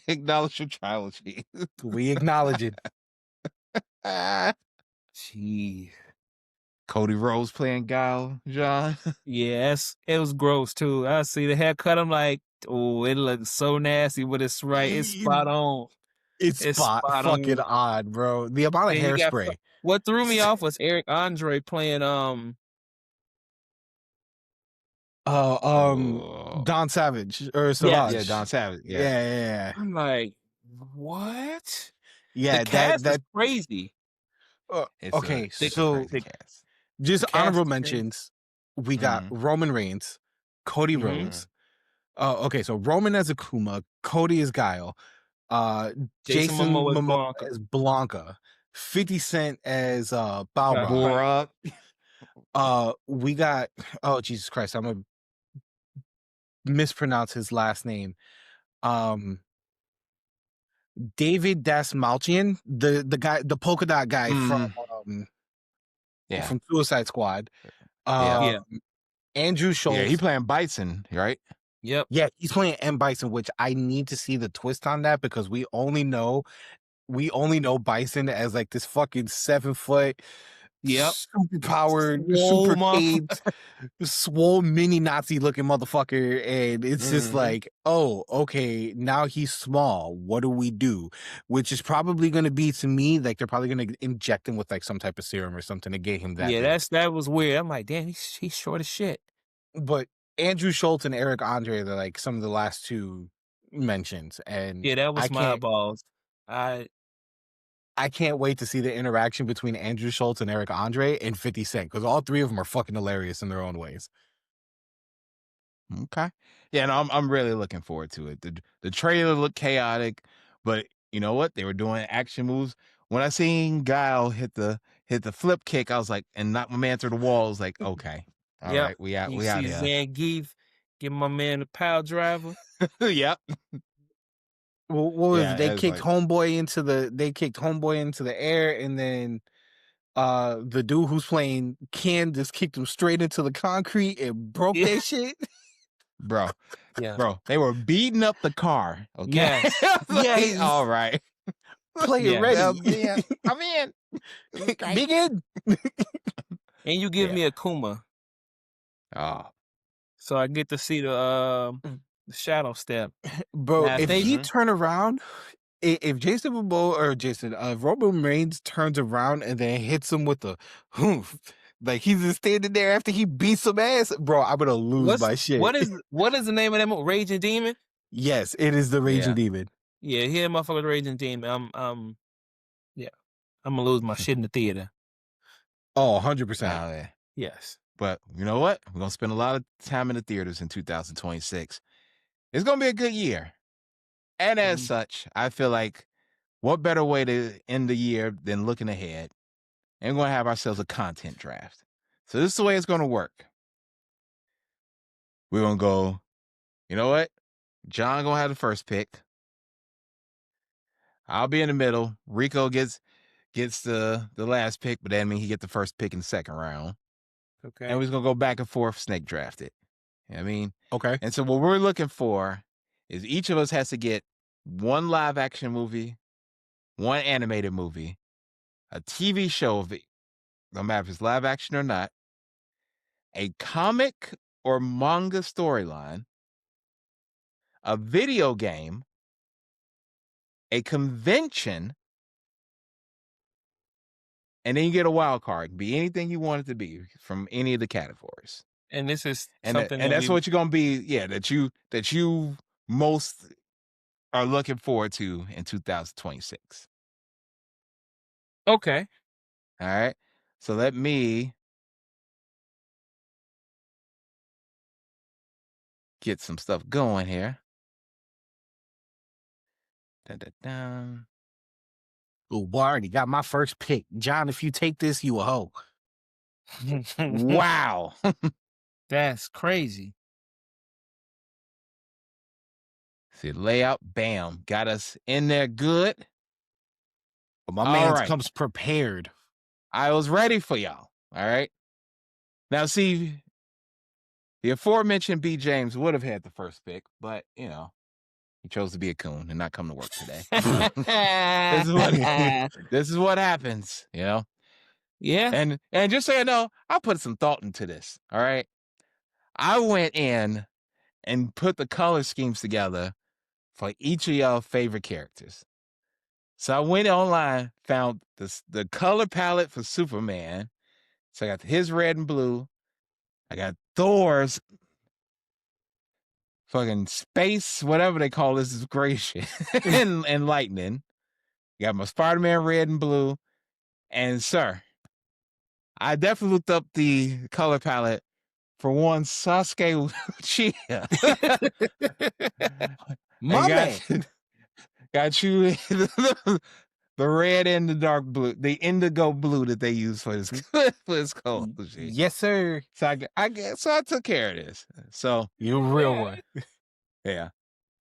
acknowledge your tribal chief. We acknowledge it. Gee. Cody Rhodes playing Guile, John. Yes, it was gross too. I see the haircut. I'm like, oh, it looks so nasty, but it's right. It's spot on. It's It's spot spot fucking on. on, bro. The amount of Then you got hairspray. what threw me off was Eric Andre playing Oh. Don Savage or Yes. Savage. Yeah, Don Savage. Yeah, Yeah. yeah, yeah. I'm like, what? Yeah, The cast is that crazy. It's okay, a so crazy cast. just the cast honorable is crazy. mentions. We got Roman Reigns, Cody Mhm. Rhodes. Okay, so Roman as Akuma, Cody as Guile, Jason Jason Momoa as Momoa Blanca. as Blanca, 50 Cent as Balrog. Borok. We got Jesus Christ, I'm gonna mispronounce his last name. David Dasmalchian, the guy, the polka dot guy from Yeah. from Suicide Squad. Yeah. Andrew Schultz. Yeah, he playing Bison, right? Yep. Yeah, he's playing M. Bison, which I need to see the twist on that because we only know Bison as like this fucking 7-foot, Yep. super powered, Swole super caged, swole mini Nazi looking motherfucker, and it's just like, oh, okay, now he's small. What do we do? Which is probably going to be, to me, like they're probably going to inject him with like some type of serum or something to get him that. Yeah, big. that was weird. I'm like, damn, he's short as shit. But Andrew Schultz and Eric Andre are like some of the last two mentions, and Yeah, that was my balls. I can't wait to see the interaction between Andrew Schultz and Eric Andre and 50 Cent because all three of them are fucking hilarious in their own ways. Okay. Yeah, no, I'm really looking forward to it. The trailer looked chaotic, but you know what? They were doing action moves. When I seen Guile hit the flip kick, I was like, and knock my man through the wall. I was like, okay, all right, we out You here. see Zangief give my man the power driver. Yep. Well, what was it? They it's kicked Homeboy into the air, and then the dude who's playing Ken just kicked him straight into the concrete and broke that shit. Bro. Yeah. Bro, they were beating up the car. Okay. Yes. All right. Play it ready. I'm in. Begin. And you give me Akuma. Oh. So I get to see the shadow step. Bro, Now, if he turn around, if Jason Momoa or Roman Reigns turns around and then hits him with a hoof, like he's just standing there after he beats some ass, bro, I'm gonna lose my shit. What is the name of that movie? Raging Demon? Yes, it is the Raging Demon. Yeah, here motherfucker Raging Demon. I'm gonna lose my shit in the theater. Oh, 100%. Yeah. Yes. But you know what? We're going to spend a lot of time in the theaters in 2026. It's going to be a good year. And as such, I feel like what better way to end the year than looking ahead? And we're going to have ourselves a content draft. So this is the way it's going to work. We're going to go, you know what? John going to have the first pick. I'll be in the middle. Rico gets the last pick, but that means he gets the first pick in the second round. Okay. And we're going to go back and forth, snake draft it. You know what I mean? Okay. And so what we're looking for is each of us has to get one live action movie, one animated movie, a TV show of it, no matter if it's live action or not, a comic or manga storyline, a video game, a convention, and then you get a wild card. It can be anything you want it to be from any of the categories. And this is And something that's what you're gonna be, that you most are looking forward to in 2026. Okay. All right. So let me get some stuff going here. Dun, dun, dun. Oh, boy, I already got my first pick. John, if you take this, you a hoe. Wow. That's crazy. See, layout, bam, got us in there good. But my man comes prepared. I was ready for y'all. All right. Now, see, the aforementioned B. James would have had the first pick, but, He chose to be a coon and not come to work today. Yeah. This is what happens, you know? And just so you know, I put some thought into this, all right? I went in and put the color schemes together for each of y'all favorite characters. So I went online, found the color palette for Superman. So I got his red and blue. I got Thor's fucking space, whatever they call this is gray shit, and lightning. You got my Spider-Man red and blue. And sir, I definitely looked up the color palette for one Sasuke Uchiha. My man. Got you the red and the dark blue, the indigo blue that they use for his color. Yes, sir. So I took care of this. So you're a real one. Yeah.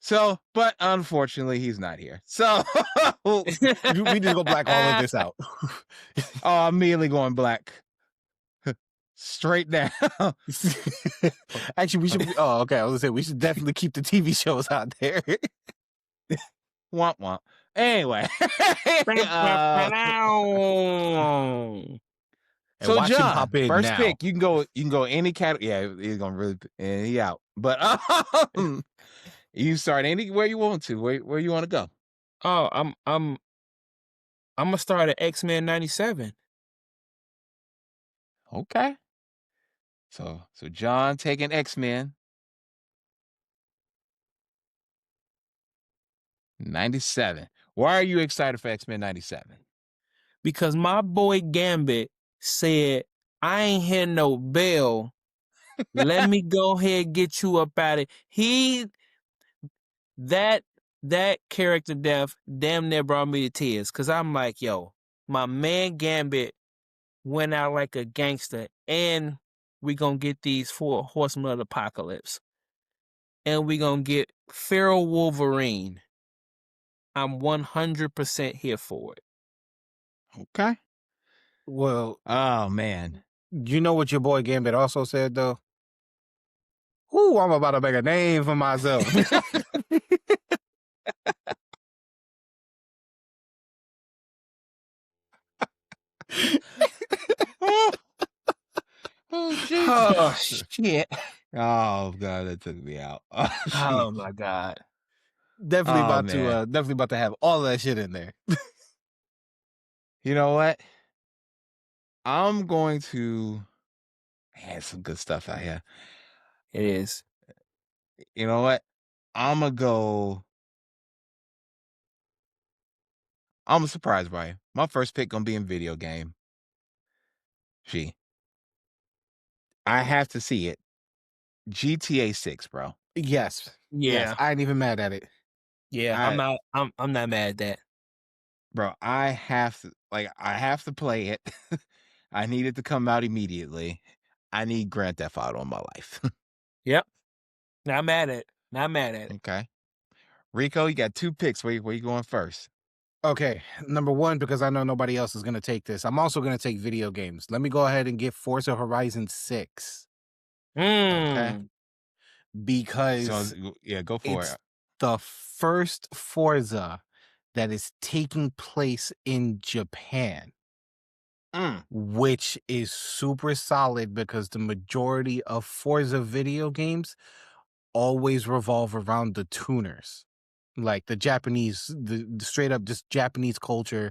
So, but unfortunately, he's not here. So we just go black all of this out. I'm immediately going black. Straight down. Actually, we should. Oh, okay. I was gonna say we should definitely keep the TV shows out there. Womp womp. Anyway. So John, first now. pick. You can go any category. Yeah, he's gonna really and he out. But you start anywhere you want to. Where you want to go? Oh, I'm gonna start at X-Men 97. Okay. So John taking X-Men 97. Why are you excited for X-Men 97? Because my boy Gambit said, I ain't hear no bell. Let me go ahead and get you up out of that character death damn near brought me to tears. Cause I'm like, yo, my man Gambit went out like a gangster, and we gonna get these 4 Horsemen of the Apocalypse. And we gonna get Feral Wolverine. I'm 100% here for it. Okay. Well, oh man, you know what your boy Gambit also said though? Ooh, I'm about to make a name for myself. Oh Jesus! Oh shit! Oh god, that took me out. Oh my god! Definitely about to have all that shit in there. You know what? I'm going to have some good stuff out here. It is. You know what? I'm gonna surprised by you. My first pick gonna be in video game. I have to see it. GTA 6, bro. Yes. Yeah. Yes, I ain't even mad at it. Yeah, I'm not mad at that. Bro, I have to play it. I need it to come out immediately. I need Grand Theft Auto in my life. Yep. Not mad at it. Okay. Rico, you got 2 picks. Where you going first? Okay, number 1, because I know nobody else is going to take this. I'm also going to take video games. Let me go ahead and get Forza Horizon 6. Okay. Because go for it's it. the first Forza that is taking place in Japan, which is super solid because the majority of Forza video games always revolve around the tuners. Like the Japanese, the straight up just Japanese culture,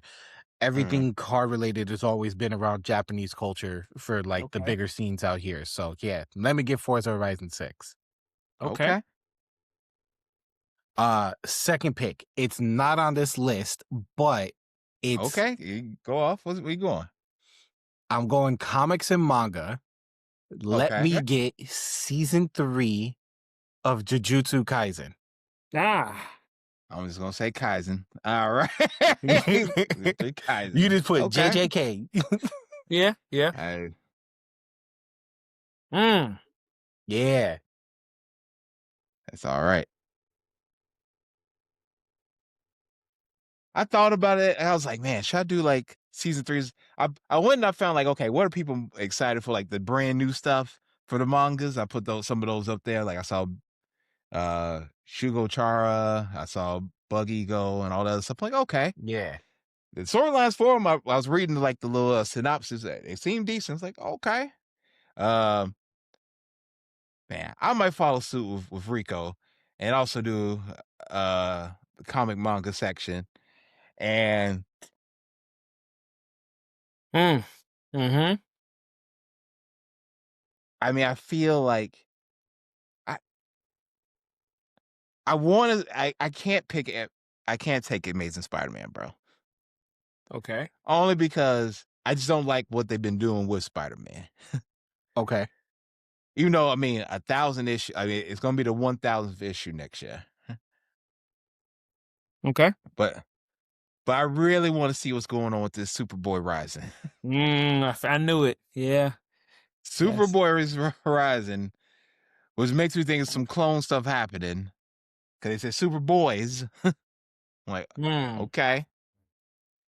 everything car related has always been around Japanese culture for like the bigger scenes out here. So yeah, let me get Forza Horizon 6. Okay. Second pick. It's not on this list, but it's okay. You go off. Where you going? I'm going comics and manga. Let me get season 3 of Jujutsu Kaisen. I'm just gonna say Kaisen. All right. Kaisen. You just put JJK. Yeah. Yeah. That's all right. I thought about it and I was like, man, should I do like season 3? I went and I found like, okay, what are people excited for? Like the brand new stuff for the mangas. I put some of those up there. Like I saw Shugo Chara. I saw Bug Ego and all that other stuff. Like, okay. Yeah. The storylines for them, I was reading like the little synopsis. They seem decent. It's like, okay. Man, I might follow suit with Rico and also do the comic manga section. And Mm-hmm. I mean, I feel like I want to. I can't pick it. I can't take Amazing Spider-Man, bro. Okay. Only because I just don't like what they've been doing with Spider-Man. Okay. Even though, I mean, 1,000 issue. I mean, it's gonna be the 1,000th issue next year. Okay. But I really want to see what's going on with this Superboy Rising. I knew it. Yeah. Superboy Rising, which makes me think of some clone stuff happening. Because they said Superboys. I'm like, okay.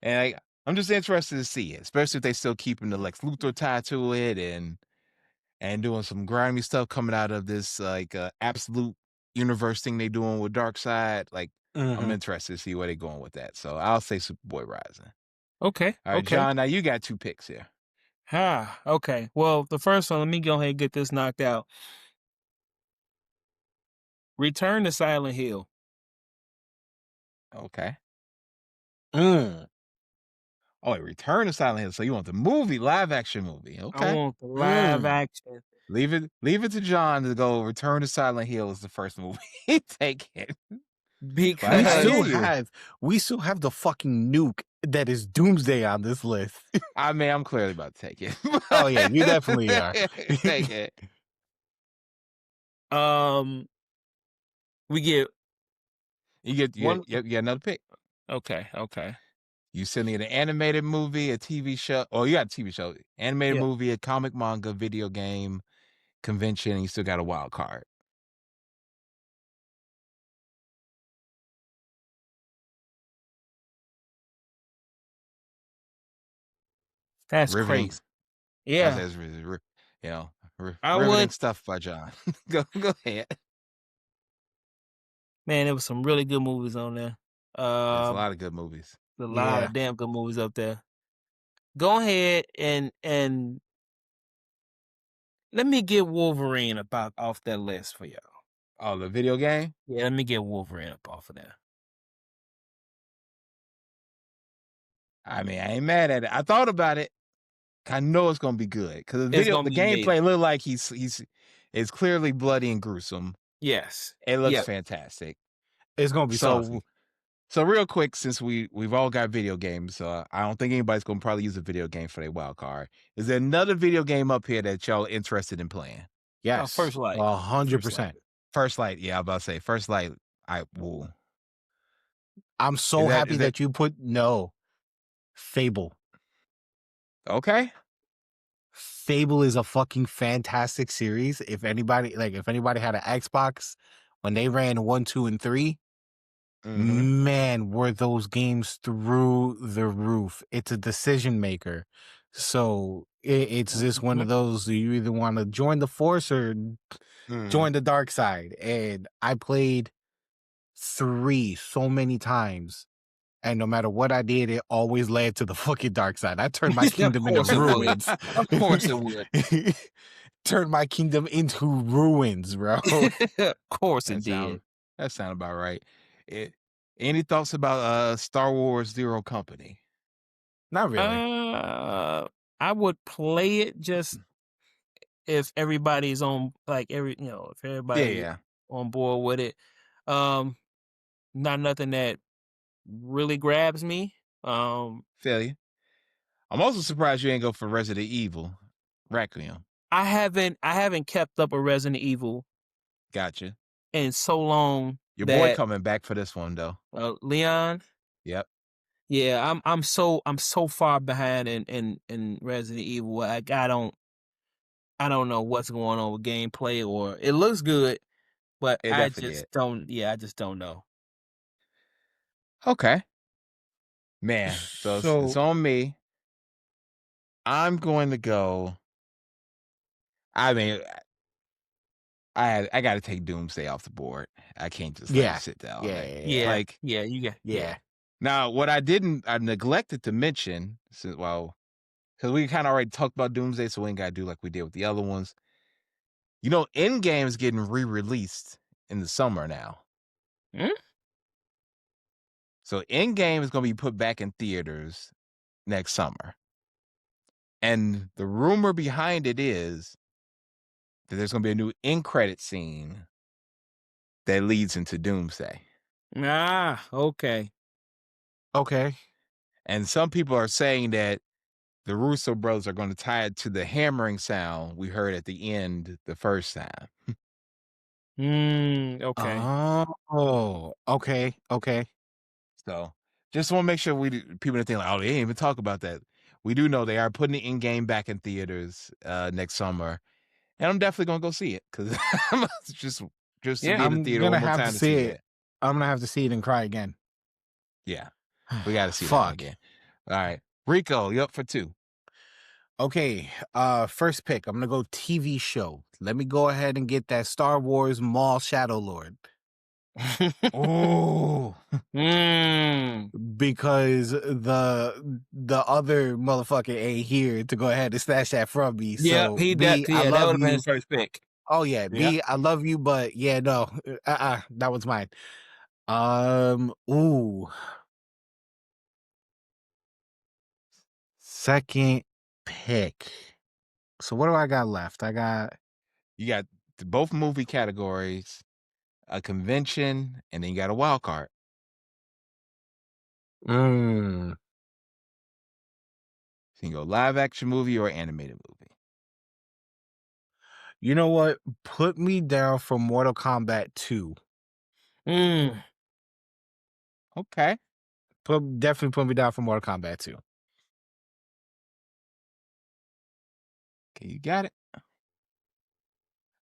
And I'm just interested to see it, especially if they still keeping the Lex Luthor tie to it and doing some grimy stuff coming out of this like absolute universe thing they doing with Darkseid. Like, I'm interested to see where they're going with that. So I'll say Superboy Rising. Okay. All right, Okay. John, now you got 2 picks here. Okay. Well, the first one, let me go ahead and get this knocked out. Return to Silent Hill. Okay. Mm. Oh, wait, Return to Silent Hill. So you want the movie, live action movie. I Okay. want the live action. Leave it to John to go. Return to Silent Hill is the first movie. Take it. Because I hear you. We still have the fucking nuke that is Doomsday on this list. I mean, I'm clearly about to take it. Oh yeah, you definitely are. Take it. we get You get another pick. Okay. You still need an animated movie, a TV show. Oh, you got a TV show, animated Yeah. movie, a comic manga, video game, convention, and you still got a wild card. That's Riveting. crazy. Yeah. That's I riveting would- stuff by John. Go ahead. Man, there was some really good movies on there. There's a lot of good movies. A lot of damn good movies up there. Go ahead and let me get Wolverine off that list for y'all. Oh, the video game? Yeah, let me get Wolverine up off of there. I mean, I ain't mad at it. I thought about it. I know it's gonna be good because the gameplay look like it's clearly bloody and gruesome. Yes, it looks fantastic. It's gonna be saucy. So real quick, since we've all got video games, I don't think anybody's gonna probably use a video game for their wild card. Is there another video game up here that y'all interested in playing? Yes, First Light. 100%. First Light, yeah, I'm about to say First Light. I'm so happy that you put Fable. Okay. Fable is a fucking fantastic series. If anybody had an Xbox when they ran 1, 2, and 3, man, were those games through the roof. It's a decision maker. So it's just one of those, you either want to join the force or join the dark side. And I played 3 so many times. And no matter what I did, it always led to the fucking dark side. I turned my kingdom into ruins. Of course it would. Turned my kingdom into ruins, bro. Of course it did. That sounds about right. Any thoughts about Star Wars Zero Company? Not really. I would play it just if everybody's on, like, if everybody on board with it. Not nothing that really grabs me. Feel you. I'm also surprised you ain't go for Resident Evil Requiem. I haven't kept up a Resident Evil. Gotcha. In so long. Your boy coming back for this one though. Leon. Yep. Yeah, I'm so far behind in Resident Evil. Like, I don't know what's going on with gameplay, or it looks good, but I just don't know. Okay. Man, so it's on me. I'm going to go. I mean, I got to take Doomsday off the board. I can't just let it sit there all night. Yeah. Like, Yeah, you got now what I neglected to mention, since because we kind of already talked about Doomsday, so we ain't got to do like we did with the other ones. You know, Endgame is getting re-released in the summer now. Hmm? So Endgame is going to be put back in theaters next summer. And the rumor behind it is that there's going to be a new end credit scene that leads into Doomsday. Okay. Okay. And some people are saying that the Russo brothers are going to tie it to the hammering sound we heard at the end the first time. Okay. Oh, okay. So just want to make sure people don't think like, oh, they didn't even talk about that. We do know they are putting the Endgame back in theaters next summer. And I'm definitely going to go see it because just to be in the I'm theater gonna one more have time to to see see it. that. I'm gonna have to see it and cry again. Yeah. We got to see that Fuck. one again. All right. Rico, you up for 2? Okay, first pick. I'm gonna go TV show. Let me go ahead and get that Star Wars Maul Shadow Lord. Oh. Because the other motherfucker ain't here to go ahead and snatch that from me. Yeah, So he B, I that love would have been you. his first pick. Oh yeah, B, I love you, but yeah, no, that was mine. Ooh, second pick. So what do I got left? I got You got both movie categories, a convention, and then you got a wild card. mm, So you can go live action movie or animated movie. you know what? Put me down for Mortal Kombat 2. Okay. Definitely put me down for Mortal Kombat 2. Okay, you got it.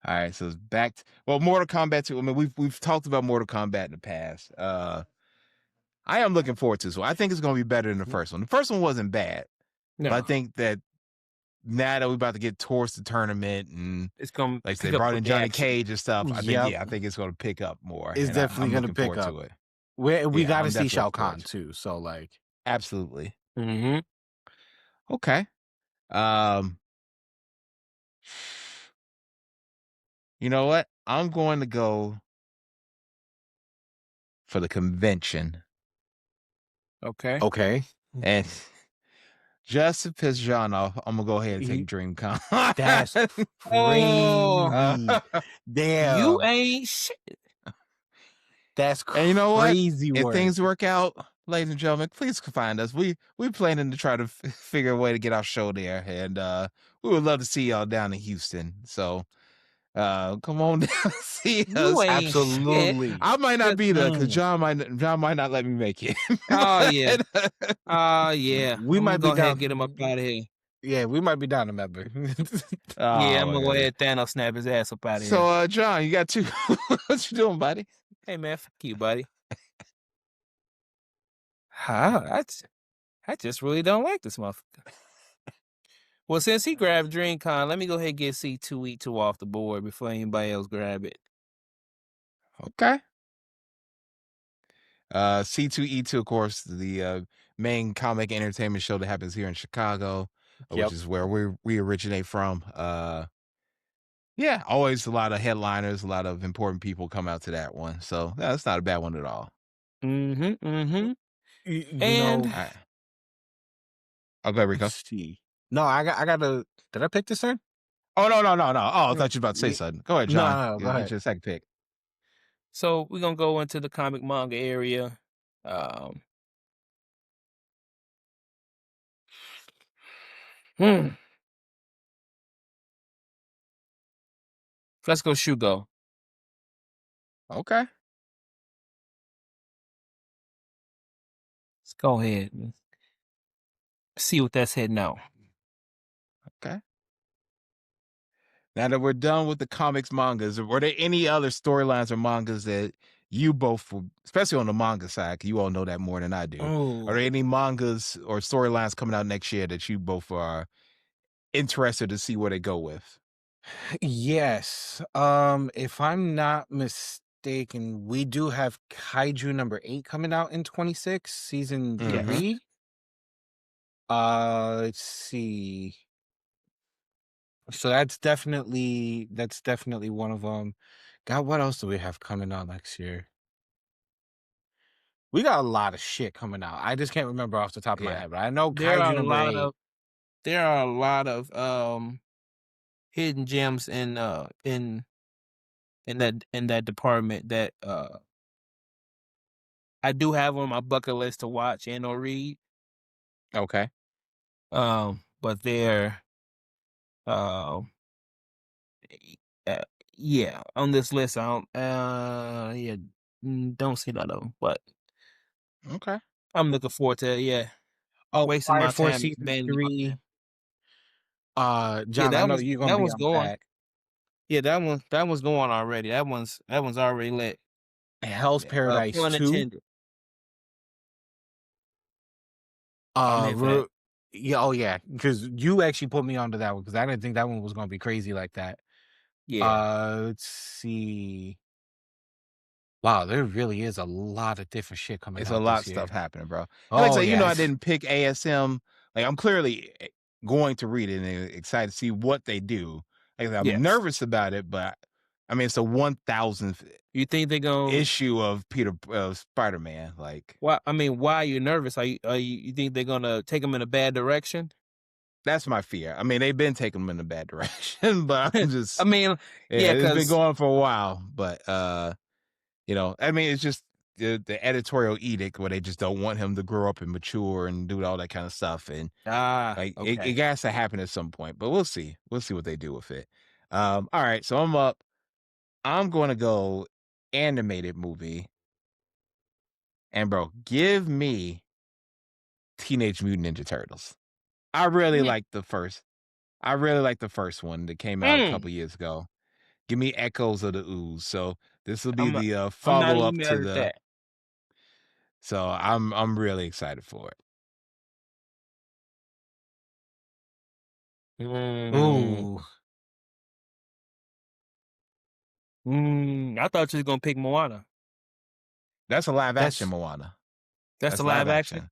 All right, so it's back to Mortal Kombat 2. I mean, we've talked about Mortal Kombat in the past. I am looking forward to it. So I think it's gonna be better than the first one. The first one wasn't bad. No, But I think that now that we're about to get towards the tournament and it's gonna like they pick up brought with in the Johnny action. Cage and stuff, I Yep. think it's gonna pick up more. It's and definitely I'm gonna looking pick forward up. to it. We Yeah, got to I'm see definitely Shao looking forward Kahn to it. too. So like, Absolutely. Mm-hmm. Okay. You know what? I'm going to go for the convention. Okay. okay, And just to piss John off, I'm gonna go ahead and take DreamCon. that's Oh, crazy. Damn, you ain't shit. that's And you know what? crazy If work. things work out, ladies and gentlemen, please find us. We planning to try to figure a way to get our show there, and we would love to see y'all down in Houston. So come on down and see You us. ain't shit. Absolutely. I might not be there because Mm. John might not let me make it. Oh yeah. Oh yeah. We I'm might gonna be go ahead down. and get him up out of here. Yeah, we might be down a member. Yeah, Oh, I'm my gonna go God. ahead and Thanos snap his ass up out of So here. John, you got 2. What you doing, buddy? Hey man, fuck you, buddy. I just really don't like this motherfucker. Well, since he grabbed DreamCon, let me go ahead and get C2E2 off the board before anybody else grab it. Okay. C2E2, of course, the main comic entertainment show that happens here in Chicago, Yep. which is where we originate from. Yeah, always a lot of headliners, a lot of important people come out to that one. So that's not a bad one at all. Mm-hmm. Mm-hmm. You And know, All right. I'll go, Rico. let's see. No, I got to. Did I pick this turn? Oh, no. Oh, I thought you were about to say something. Go ahead, John. No, go Get ahead. your second pick. so we're gonna go into the comic manga area. Um, hmm. Let's go Shugo. Okay. Let's go ahead and see what that's heading out. Okay. Now that we're done with the comics mangas, were there any other storylines or mangas that you both, especially on the manga side, 'cause you all know that more than I do. Oh, Are there any mangas or storylines coming out next year that you both are interested to see where they go with? Yes. If I'm not mistaken, we do have Kaiju number 8 coming out in 26, season Mhm. 3. Let's see. So that's definitely one of them. God, what else do we have coming out next year? We got a lot of shit coming out. I just can't remember off the top of my Yeah. head, but I know There are Kaiju a number lot 8. of there are a lot of hidden gems in that department that I do have on my bucket list to watch and or read. Okay. But they're uh, uh yeah, on this list I don't yeah, don't see none of them, but Okay. I'm looking forward to it, yeah. Oh, Wasting Fire my Force time season abandoning my 3. man. Yeah, John, I know you're gonna that be one's on going. pack. Yeah, that one's going already. That one's already lit. Hell's Yeah. Paradise Pun 2. intended. I'm here for that. Yeah, oh yeah, because you actually put me onto that one because I didn't think that one was gonna be crazy like that. Yeah. Let's see. Wow, there really is a lot of different shit coming It's a out lot this of stuff year. happening, bro. And like I Oh say, yeah, I didn't pick ASM. Like I'm clearly going to read it and excited to see what they do. Like I'm Yes. nervous about it, but I mean it's a 1,000th You think they're gonna issue of Spider-Man. Like why are you nervous? You think they're gonna take them in a bad direction? that's my fear. I mean, they've been taking them in a bad direction, but I'm I just mean, yeah, yeah, it's been because going for a while. But I mean, it's just the editorial edict where they just don't want him to grow up and mature and do all that kind of stuff. And like it okay. has to happen at some point, but we'll see. We'll see what they do with it. All right, so I'm up. I'm gonna go animated movie. And bro, give me Teenage Mutant Ninja Turtles. I really Mm, like the first. I really like the first one that came out a mm. couple years ago. Give me Echoes of the Ooze. So this will be I'm the I'm not follow even up to mad at the. that. So I'm really excited for it. Mm, ooh, I thought you was gonna pick Moana. That's a live action that's Moana. That's the That's live live action? action.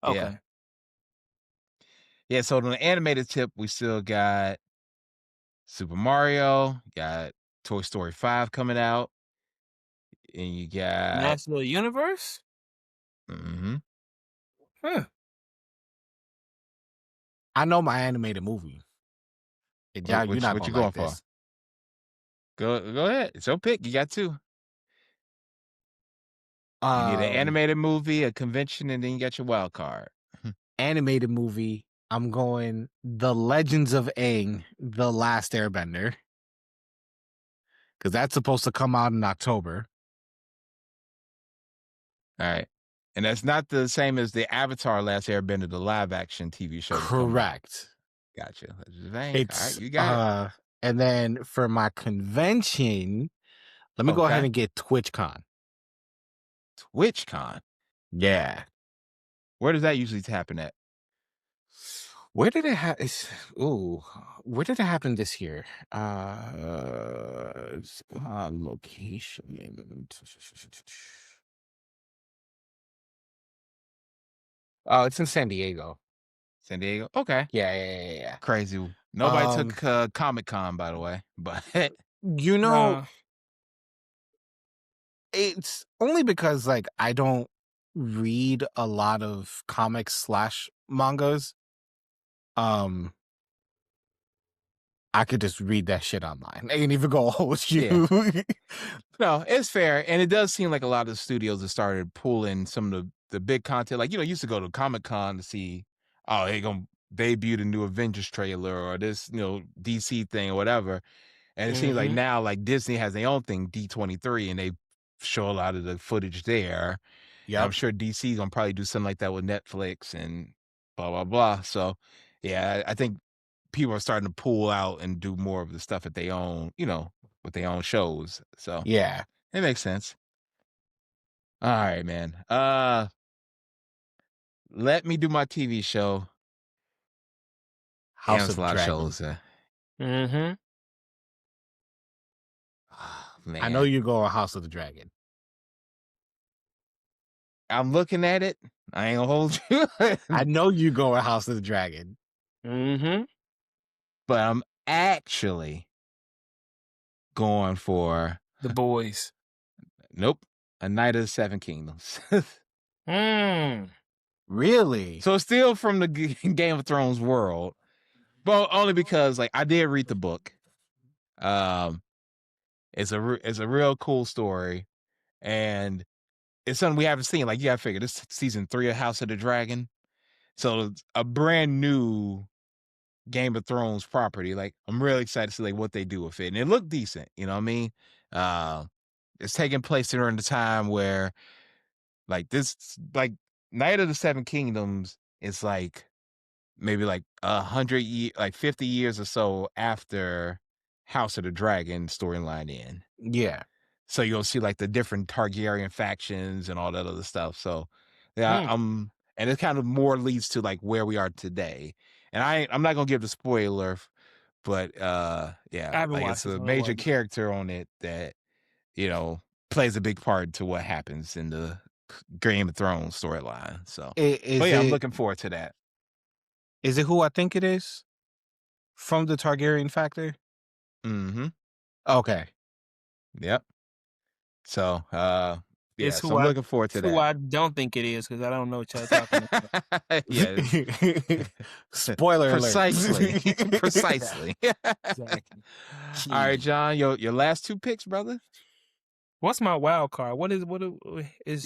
Yeah. Okay. Yeah. So on the animated tip, we still got Super Mario, got Toy Story 5 coming out, and you got National Universe? mhm. Huh. I know my animated movie. And John, you're not What gonna you like going for? this. Go ahead. It's your pick. You got two. You need an Um, animated movie, a convention, and then you got your wild card. Animated movie. I'm going The Legends of Aang, The Last Airbender, because that's supposed to come out in October. All right. And that's not the same as the Avatar Last Airbender, the live action TV show that's coming out. Correct. Gotcha. Legends of Aang. All right, It's you got it. and then for my convention, let me go ahead Okay. and get TwitchCon. TwitchCon. Yeah. Where does that usually happen at? Where did it happen? Ooh, where did it happen this year? Location. Oh, it's in San Diego. San Diego. Okay. Yeah. Crazy. Nobody Um, took Comic Con, by the way, but you know, Nah. it's only because like I don't read a lot of comics slash mangas. Um, I could just read that shit online. I ain't even gonna hold yeah. you. No, it's fair. And it does seem like a lot of the studios have started pulling some of the big content. Like, used to go to Comic Con to see, oh, they gonna debut the new Avengers trailer or this, DC thing or whatever. And it seems like Mhm. now, like Disney has their own thing, D23, and they show a lot of the footage there. And I'm Yep. sure DC gonna probably do something like that with Netflix and blah blah blah. So, yeah, I think people are starting to pull out and do more of the stuff that they own, with their own shows. So Yeah. it makes sense. All right, man. Let me do my TV show. Damn, House it's a of lot of Dragon. shows. Mhm. man. I know you go on House of the Dragon. I'm looking at it. I ain't gonna hold you. I know you go on House of the Dragon. Mm-hmm. But I'm actually going for The Boys. nope, A Knight of the Seven Kingdoms. Really? So it's still from the Game of Thrones world, but only because like I did read the book. It's a real cool story, and it's something we haven't seen. Like you gotta figure this season 3 of House of the Dragon, so it's a brand new Game of Thrones property. Like I'm really excited to see like what they do with it, and it looked decent. You know what I mean? It's taking place during the time where like this like Knight of the Seven Kingdoms is like maybe like 50 years or so after House of the Dragon storyline end. Yeah. So you'll see like the different Targaryen factions and all that other stuff. So yeah, and it kind of more leads to like where we are today. And I'm not gonna give the spoiler, but I yeah, haven't like watched it's this a one in a major while. character on it that, you know, plays a big part to what happens in the Game of Thrones storyline. So but yeah, I'm looking forward to that. Is it who I think it is? From the Targaryen factor? Mm-hmm. Okay. Yep. So yeah, It's so who I'm looking forward to who that. I don't think it is because I don't know what y'all talking about. Yeah. Spoiler Precisely. alert. Precisely. Exactly. All right, John, your last 2 picks, brother. What's my wild card? What is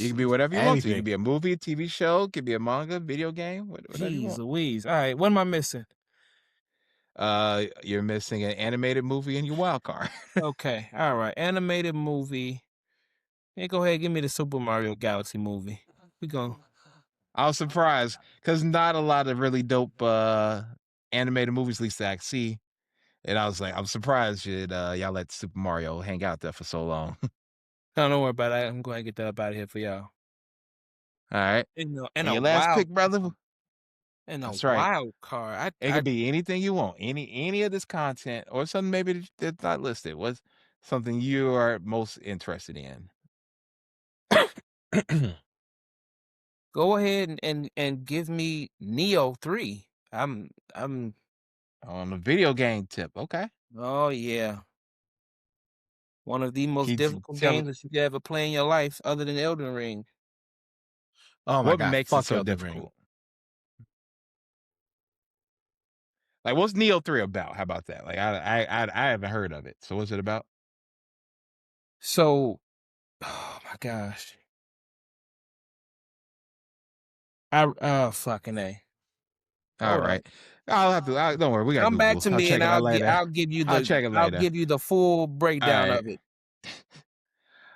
You can be whatever you want to. You Anything. can be a movie, TV show, could be a manga, video game, whatever you Jeez want. Louise. All right, what am I missing? You're missing an animated movie in your wild card. Okay, all right. Animated movie. Hey, go ahead, give me the Super Mario Galaxy movie. We go. I was surprised because not a lot of really dope animated movies, at least that I see. And I was like, I'm surprised y'all let Super Mario hang out there for so long. No, don't worry about it. I'm going to get that up out of here for y'all. All right. And And a your last wild pick, brother? and a That's right. wild card. It could be anything you want, any of this content, or something maybe that's not listed. What's something you are most interested in? Go ahead and give me Neo 3. I'm On the video game tip, okay. oh yeah. One of the most Can you difficult games that you could ever play in your life, other than Elden Ring. Oh my what god. makes it Fuck so Elden Ring. difficult? Like, what's Neo 3 about? How about that? Like, I haven't heard of it. So, what's it about? So, oh my gosh. I fucking A. All Hold right, on. I'll have to. Don't worry, we got Come back Google. to I'll me check and it out later. I'll give you I'll check it later. I'll give you the full All breakdown right, of it.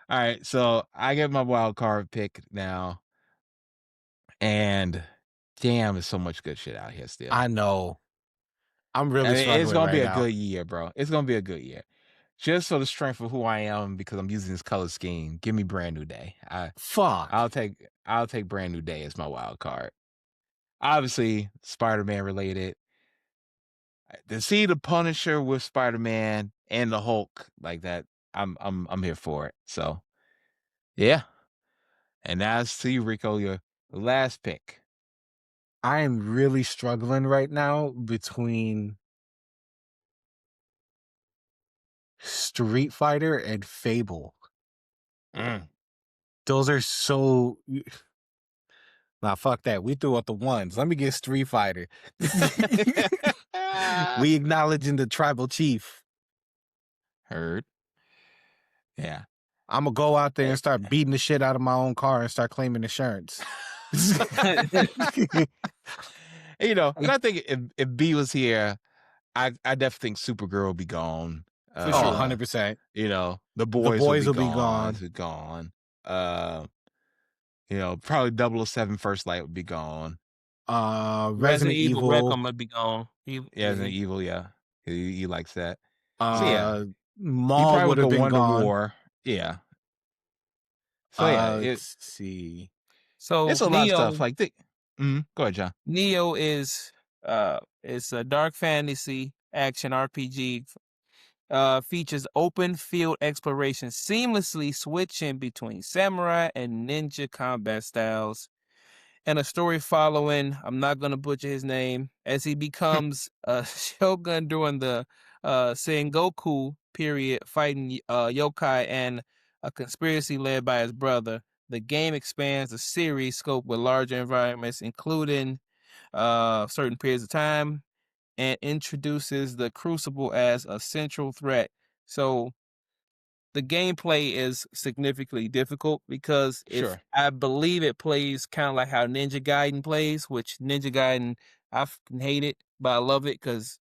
all right. So, I get my wild card pick now, and damn, there's so much good shit out here still. I know. I'm really I mean, it's struggling gonna be right a now. good year, bro. It's gonna be a good year. Just for the strength of who I am, because I'm using this color scheme. Give me Brand New Day. Fuck. I'll take Brand New Day as my wild card. Obviously, Spider-Man related. To see the Punisher with Spider-Man and the Hulk like that, I'm here for it. So, yeah. And that's to you, Rico, your last pick. I am really struggling right now between Street Fighter and Fable. Those are so. Nah, fuck that. We threw out the ones. Let me get Street Fighter. We acknowledging the tribal chief. Heard. Yeah. I'm gonna go out there and start beating the shit out of my own car and start claiming insurance. You know, and I think if B was here, I definitely think Supergirl would be gone. For sure. 100%. You know, the boys will be gone. You know, probably 007 First Light would be gone. Resident Evil. Reckham would be gone. Resident Evil, yeah. He likes that. Maul he probably would have go been Wonder gone. War. Yeah. So yeah, let's see. So it's a lot of stuff. Like, go ahead, John. Neo is it's a dark fantasy action RPG features open field exploration, seamlessly switching between samurai and ninja combat styles, and a story following, I'm not going to butcher his name, as he becomes a shogun during the Sengoku period, fighting yokai and a conspiracy led by his brother. The game expands the series scope with larger environments, including certain periods of time, and introduces the Crucible as a central threat. So the gameplay is significantly difficult because Sure. I believe it plays kind of like how Ninja Gaiden plays, which Ninja Gaiden I fucking hate it, but I love it because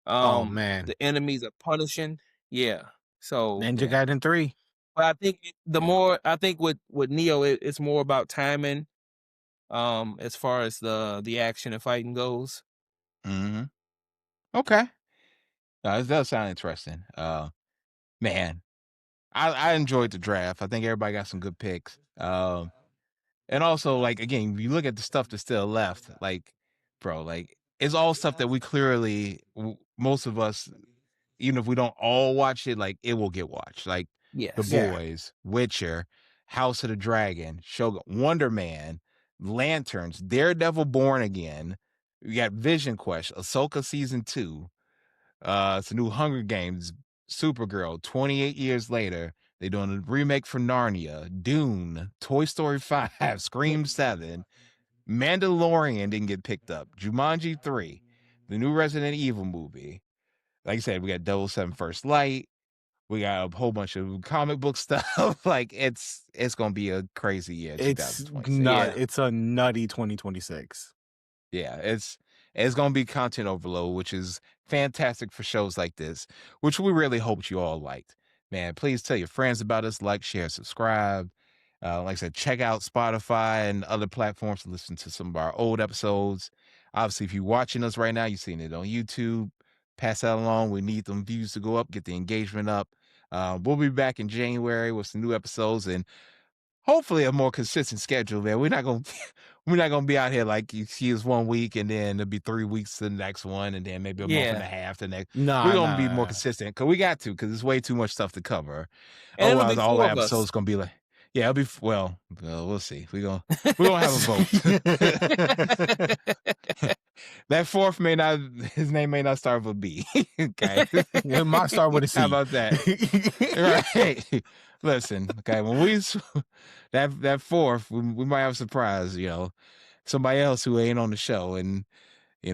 Oh man, the enemies are punishing. Yeah. So Ninja yeah. Gaiden 3. But I think I think with Neo it's more about timing, as far as the action and fighting goes. Mm-hmm. Okay. This does sound interesting. Man, I enjoyed the draft. I think everybody got some good picks. And also, like, again, you look at the stuff that's still left, like, bro, like, it's all stuff that we clearly, most of us, even if we don't all watch it, like, it will get watched. Like, The Yes. Yeah. Boys, Witcher, House of the Dragon, Shogun, Wonder Man, Lanterns, Daredevil Born Again. You got Vision Quest, Ahsoka Season 2. It's a new Hunger Games, Supergirl, 28 years later. They're doing a remake for Narnia, Dune, Toy Story 5, Scream 7, Mandalorian didn't get picked up, Jumanji 3, the new Resident Evil movie. Like I said, we got 007 First Light. We got a whole bunch of comic book stuff. Like it's gonna be a crazy year, It's 2026. not. Yeah. It's a nutty 2026. Yeah, it's gonna be content overload, which is fantastic for shows like this, which we really hoped you all liked. Man, please tell your friends about us, like, share, subscribe. Like I said, check out Spotify and other platforms to listen to some of our old episodes. Obviously, if you're watching us right now, you're seeing it on YouTube. Pass that along. We need them views to go up, get the engagement up. We'll be back in January with some new episodes and hopefully a more consistent schedule, man. We're not gonna we're not gonna be out here like you see us 1 week and then it'll be 3 weeks to the next one and then maybe a month and a half the next. Nah, We're gonna be more nah. consistent because we got to, because there's way too much stuff to cover. And it'll Otherwise, be all 4 the of us. episodes gonna be like, yeah, it'll be we'll see. We're gonna have a vote. That fourth his name may not start with a B. Okay. It might start with a C. How about that? Right. Listen, okay, when that fourth, we might have a surprise, somebody else who ain't on the show, and he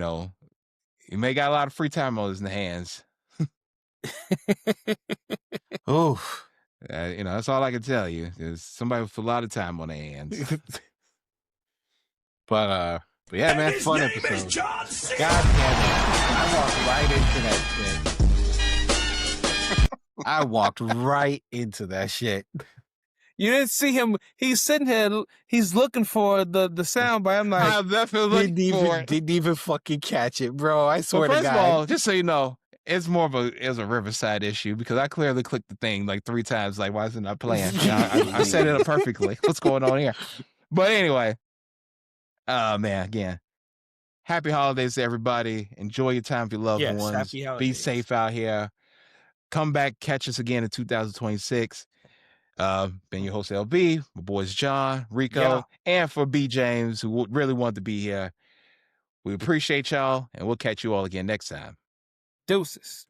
may got a lot of free time on his hands. Oof. That's all I can tell you. There's somebody with a lot of time on their hands. But yeah, man, fun episode. God damn it. I walked right into that shit. I walked right into that shit. You didn't see him. He's sitting here. He's looking for the sound bite. I'm like, I'm definitely looking for it. Didn't even fucking catch it, bro. I swear Well, to first God. of all, just so you know, it's more of a Riverside issue because I clearly clicked the thing like 3 times. Like, why is it not playing? I set it up perfectly. What's going on here? But anyway, man, again, happy holidays to everybody. Enjoy your time with your loved Yes, ones. happy Be holidays. safe out here. Come back, catch us again in 2026. Been your host LB, my boys John, Rico, Yeah. and for B James, who really wanted to be here. We appreciate y'all, and we'll catch you all again next time. Deuces.